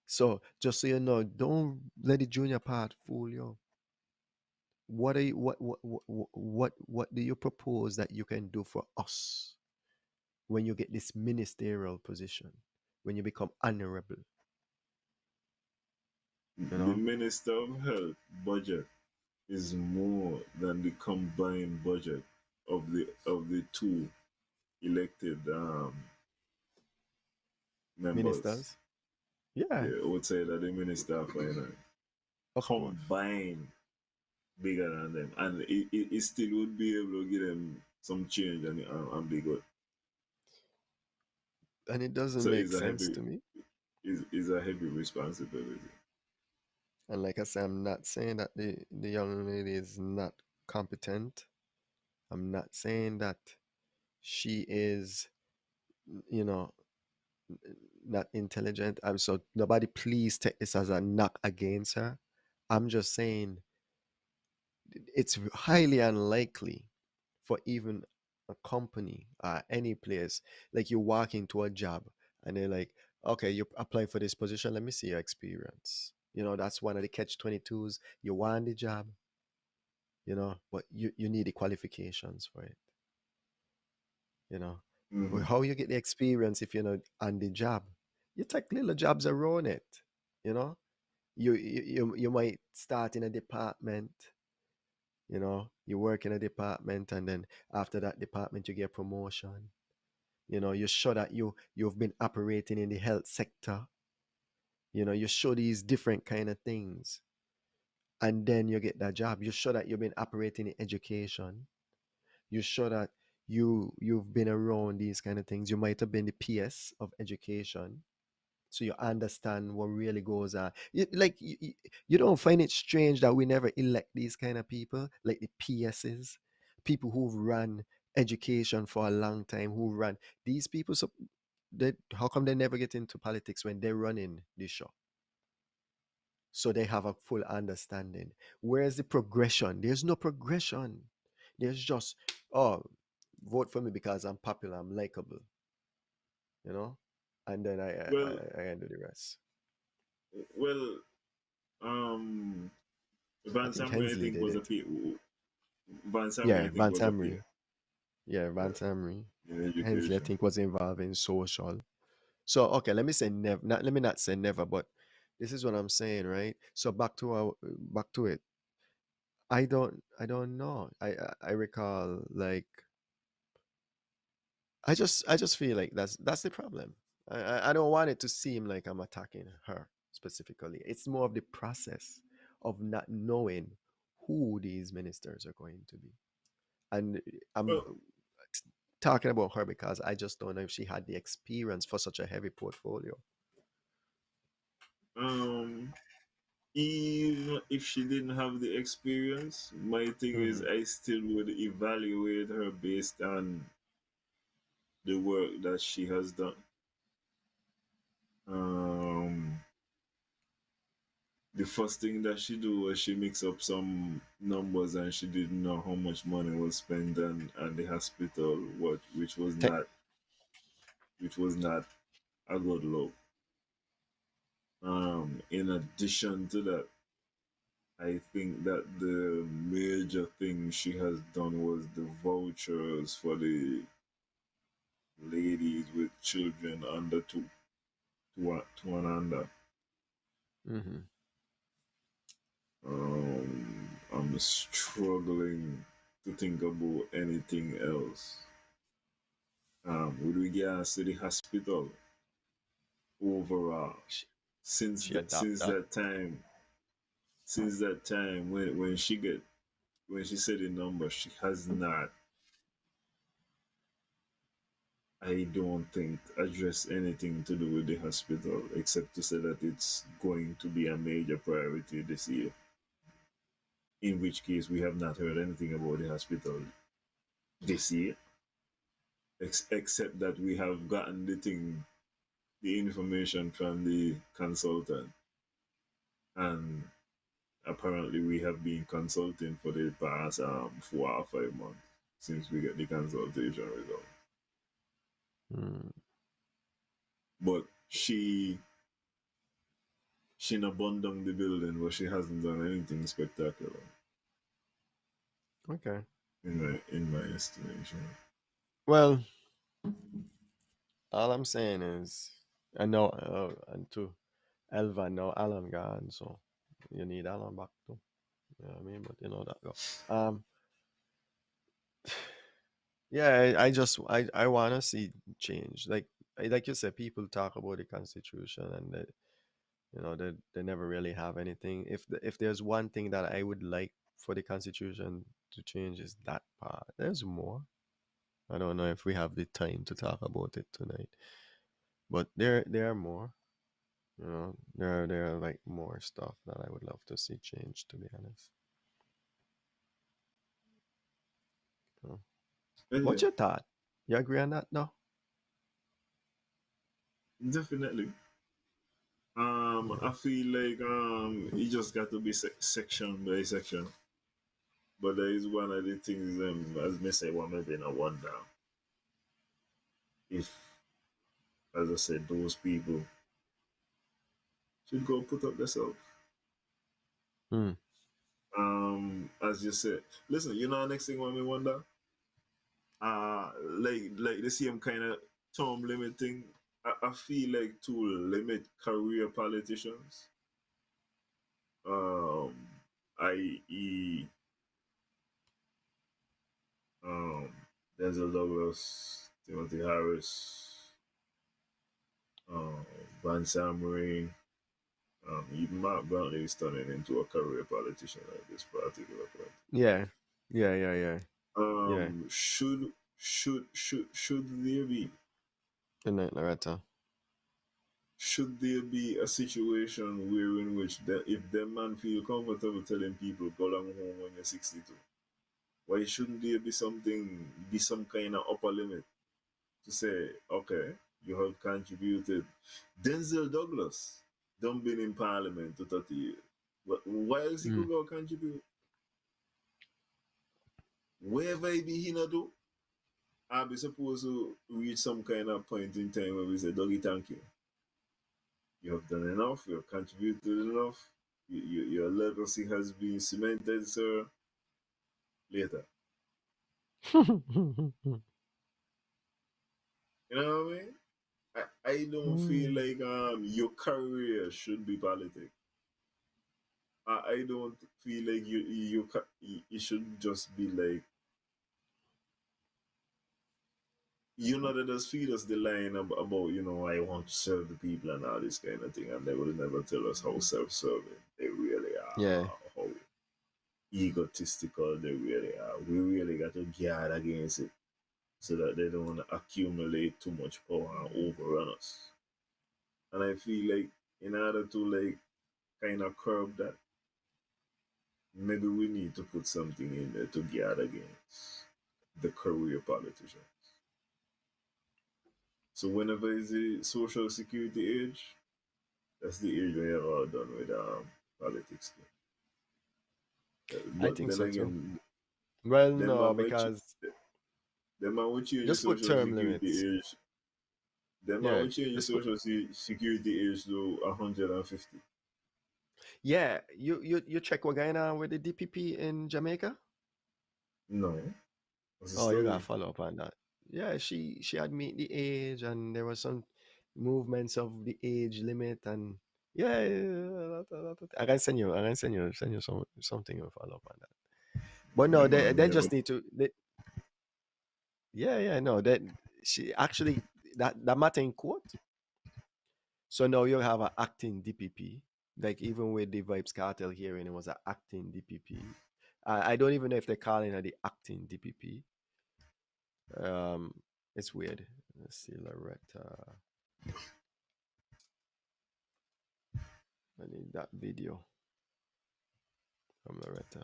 So just so you know, don't let the junior part fool you. What are you what do you propose that you can do for us when you get this ministerial position, when you become honorable, you The know? Minister of Health budget is more than the combined budget of the two elected members. Ministers. Yeah, Yeah, I would say that the Minister of Finance of course. combined bigger than them, and it still would be able to give them some change and be good. And it doesn't So make sense to me. is a heavy responsibility. And like I said, I'm not saying that the young lady is not competent. I'm not saying that she is, you know, not intelligent. I'm so nobody please take this as a knock against her. I'm just saying it's highly unlikely for even a company, any place, like you walk into a job and they're like, okay, you apply for this position, let me see your experience. That's one of the catch 22s. You want the job, but you need the qualifications for it, you know. Well, Mm-hmm. how you get the experience if you're not on the job? You take little jobs around it, you know. You might start in a department, you work in a department, and then after that department you get promotion. You show that you've been operating in the health sector. You show these different kind of things, and then you get that job. You show that you've been operating in education. You show that you've been around these kind of things. You might have been the PS of education, so you understand what really goes on. You don't find it strange that we never elect these kind of people, like the PSs, people who've run education for a long time, who run these people. So how come they never get into politics when they're running the show? So they have a full understanding. Where's the progression? There's no progression. There's just, oh, vote for me because I'm popular, I'm likable, you know, and then Well, I do the rest. well, um, I Van think Samre, I Hensley think did was a it. P. Van Samre, Yeah, I think Van was a peer Tamri. Yeah, Van Tamri. in Hensley, I education. think, was involved in social. So okay, let me say never. Not, let me not say never, but this is what I'm saying, right? So back to it. I don't know. I recall, like, I just feel like that's the problem. I don't want it to seem like I'm attacking her specifically. It's more of the process of not knowing who these ministers are going to be. And I'm Well, talking about her because I just don't know if she had the experience for such a heavy portfolio. um, even if she didn't have the experience, my thing is Hmm. I still would evaluate her based on the work that she has done. Um, the first thing that she do was she mix up some numbers and she didn't know how much money was spent on the hospital, what Te- which was not a good look. In addition to that, I think that the major thing she has done was the vouchers for the ladies with children under two and under. mhm. I'm struggling to think about anything else. With regards to the hospital overall, She, since she adopt since that. that time when she said the number, she has not, I don't think, addressed anything to do with the hospital except to say that it's going to be a major priority this year. In which case, we have not heard anything about the hospital this year, except that we have gotten the information from the consultant, and apparently we have been consulting for the past 4 or 5 months since we get the consultation result. Mm, But she not burned down the building, but she hasn't done anything spectacular okay. in my estimation. Well, all I'm saying is, I know, and to Elva, now Alan gone, so you need Alan back too. You know what I mean? But you know that go. Yeah, I want to see change. Like you said, people talk about the Constitution, and they never really have anything. If there's one thing that I would like for the Constitution to change, is that part. There's more. I don't know if we have the time to talk about it tonight, but there are more. There are like more stuff that I would love to see change. To be honest, you know. Yeah, What's your thought? You agree on that? No. definitely. Yeah. I feel like it just got to be section by section. But there is one of the things, as me say, what maybe I wonder if, as I said, those people should go put up themselves. Hmm. As you said, listen, you know, next thing what me wonder, like the same kind of term limit thing. I feel like to limit career politicians, um, i.e., um, Denzel Douglas, Timothy Harris, um, Van Samring, even Mark Brownlee is turning into a career politician at this particular point. Yeah. Yeah. Yeah. Yeah. Yeah. Should there be Good night, Loretta. a situation where in which if the man feel comfortable telling people go long home when you're 62, why shouldn't there be some kind of upper limit to say, okay, you have contributed. Denzel Douglas done been in parliament to 30 years. Why else he Hmm. could go contribute? Wherever he be he not do, I be supposed to reach some kind of point in time where we say, Dougie, thank you. You have done enough, you have contributed enough, your legacy has been cemented, sir. Later. You know what I mean? I don't feel Hmm. like your career should be politics. I don't feel like you should just be like, you know, that just feed us the line about, you know, I want to serve the people and all this kind of thing, and they will never tell us how self-serving they really Yeah. are, how egotistical they really are. We really got to guard against it so that they don't accumulate too much power and overrun us. And I feel like in order to like kind of curb that, maybe we need to put something in there to guard against the career politician. So whenever is the social security age, that's the age when you're all done with politics. I But think then so too. again, Well, them no, man might because them man will change the just put social term limits. security age. Them man Yeah. will change the Just put. social security age to 150. Yeah. You check what going on with the DPP in Jamaica? No, that's a Oh, you gotta story. follow up on that. Yeah, she had meet the age, and there was some movements of the age limit, and yeah, I can send you. I can send you something to follow up on that. But no, Them man they never. just need to. Yeah, yeah, no, that she actually that matter in court. So now you have an acting DPP. Like even with the Vibes Cartel hearing, it was an acting DPP. I don't even know if they're calling her the acting DPP. Um, it's weird. Let's see, Loretta. I need that video from Loretta.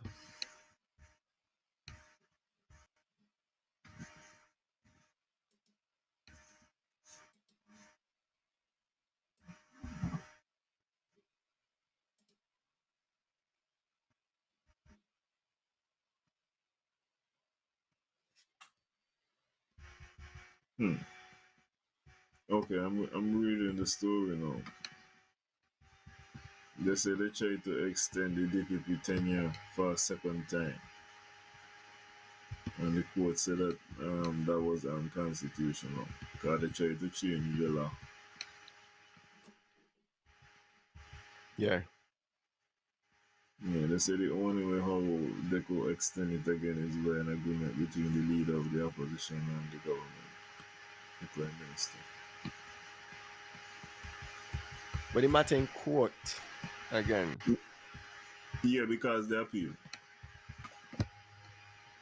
Hmm. Okay, I'm reading the story now. They say they tried to extend the DPP tenure for a second time, and the court said that that was unconstitutional because they tried to change the law. Yeah, Yeah, they say the only way how they could extend it again is by an agreement between the leader of the opposition and the government, the prime minister. but the matter in court again Yeah, because they appeal.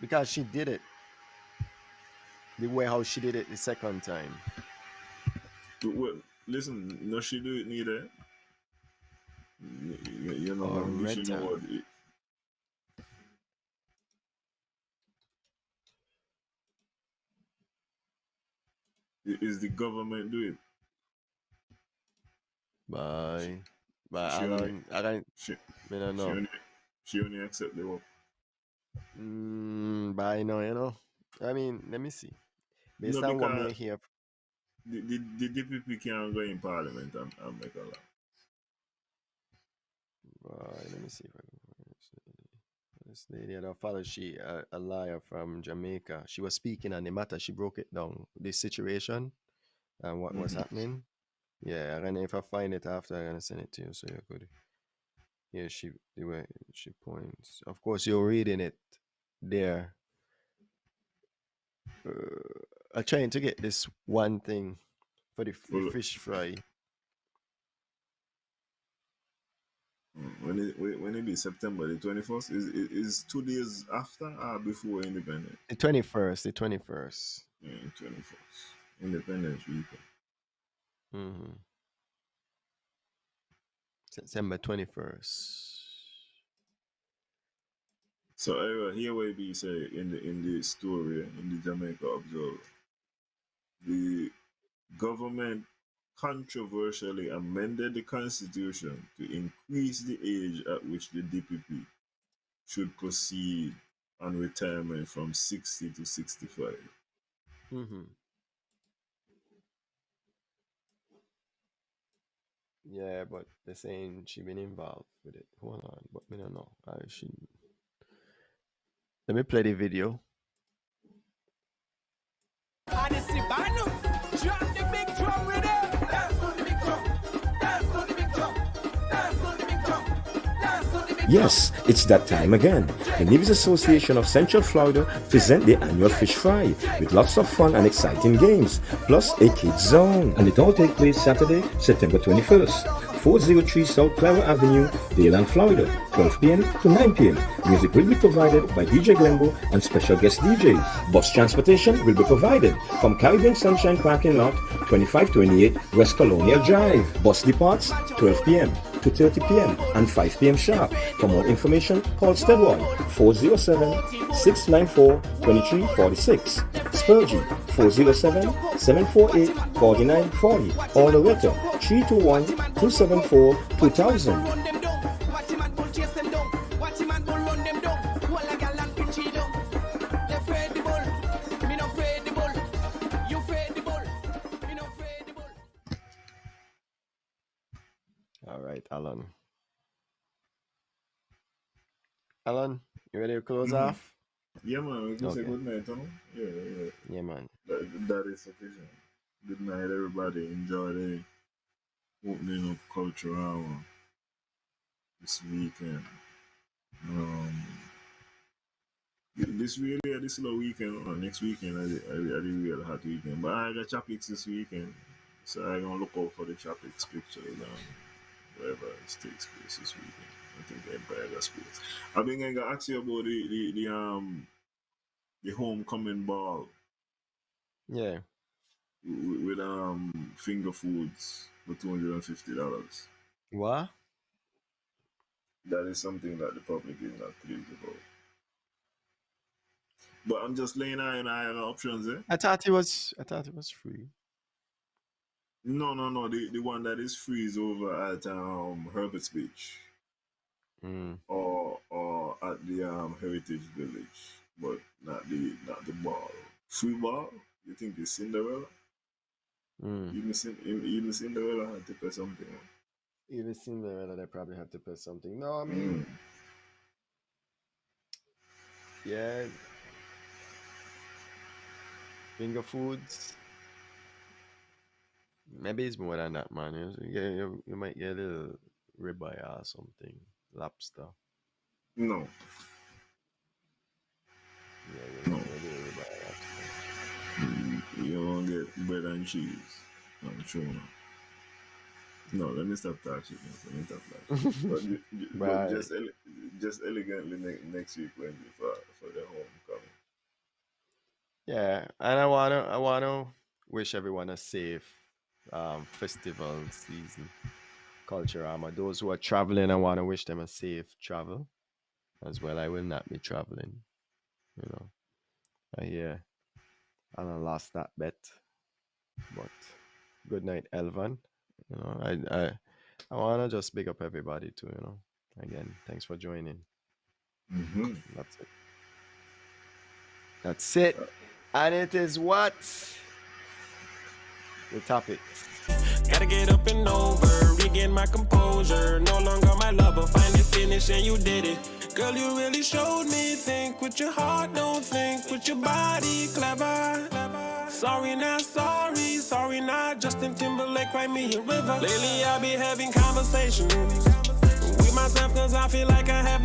because she did it the way how she did it the second time. Well, listen, no, she do it neither. You know, maybe she know Loretta. what is the government do it. Bye. But She only, I don't she, I don't she know. only, she only accept the work. But I know, I mean, let me see. No, Based on what because me hear, the DPP can't go in parliament and make a law. let me see if I can find this lady. I don't follow. She a liar from Jamaica. She was speaking on the matter. She broke it down, this situation and what was Mm-hmm. happening. Yeah, and if I find it after, I'm gonna send it to you so you could. Yeah, the way she points. Of course, you're reading it there. I'm trying to get this one thing for the Full, fish fry. when it be September the 21st is 2 days after or before Independence? The 21st. The 21st. Yeah, 21st Independence weekend. Mm-hmm. September 21st. So here we be say in the story in the Jamaica Observer, the government controversially amended the constitution to increase the age at which the DPP should proceed on retirement from 60 to 65. Mm-hmm. Yeah, but they're saying she been involved with it. Hold on, but we don't know. She. Let me play the video. Yes, it's that time again. The Navy's Association of Central Florida present the annual Fish Fry with lots of fun and exciting games, plus a kids zone. And it all takes place Saturday, September 21st, 403 South Clara Avenue, Dayland, Florida, 12 p.m. to 9 p.m. Music will be provided by DJ Glembo and special guest DJs. Bus transportation will be provided from Caribbean Sunshine Parking Lot, 2528 West Colonial Drive. Bus departs 12 p.m. to 30 p.m. and 5 p.m. sharp. For more information, call Steroy 407-694-2346, Spurgeon 407-748-4940, or Loretto 321-274-2000. All right, Alan. Alan, you ready to close Mm-hmm. off? Yeah, man, we can say Okay. good night, huh? Yeah, yeah. Yeah, man. That is sufficient. Good night, everybody. Enjoy the opening of Culturama this weekend. Um, this really this little weekend or next weekend, I real hot weekend. But I got Chappics this weekend, so I gonna look out for the Chappics pictures wherever it takes place this weekend. I think Empire got sports. I've been gonna ask you about the homecoming ball Yeah. with finger foods for $250. What? That is something that the public is not pleased about. But I'm just laying eye on options, eh? I thought it was free. No. The one that is free is over at Herbert's Beach Mm. or at the Heritage Village, but not the ball. Free ball? You think it's Cinderella? Mm. Even Cinderella had to pay something. Even Cinderella, they probably have to pay something. No, I Mm. mean, yeah, finger foods. Maybe it's more than that, man. You might get a little ribeye or something, lobster. No, Yeah, you no. might get a little ribeye or two. You won't get bread and cheese. I'm sure. No, let me stop touching. Let me stop touching. But Right. just elegantly next week Wednesday for the homecoming. Yeah, and I wanna wish everyone a safe festival season. Culturama. Those who are traveling, I wanna wish them a safe travel as well. I will not be traveling. You know, I hear Alan lost that bet, but good night, Elvan. You know, I wanna just big up everybody too. Again, thanks for joining. Mm-hmm. That's it. That's it. And it is what? The topic. Gotta get up and over, regain my composure. No longer my lover, finally finished and you did it. Girl, you really showed me. Think with your heart, don't think with your body. Clever. Sorry, not sorry. Sorry, not Justin Timberlake, cry me a river. Lately, I be having conversations with myself, cause I feel like I have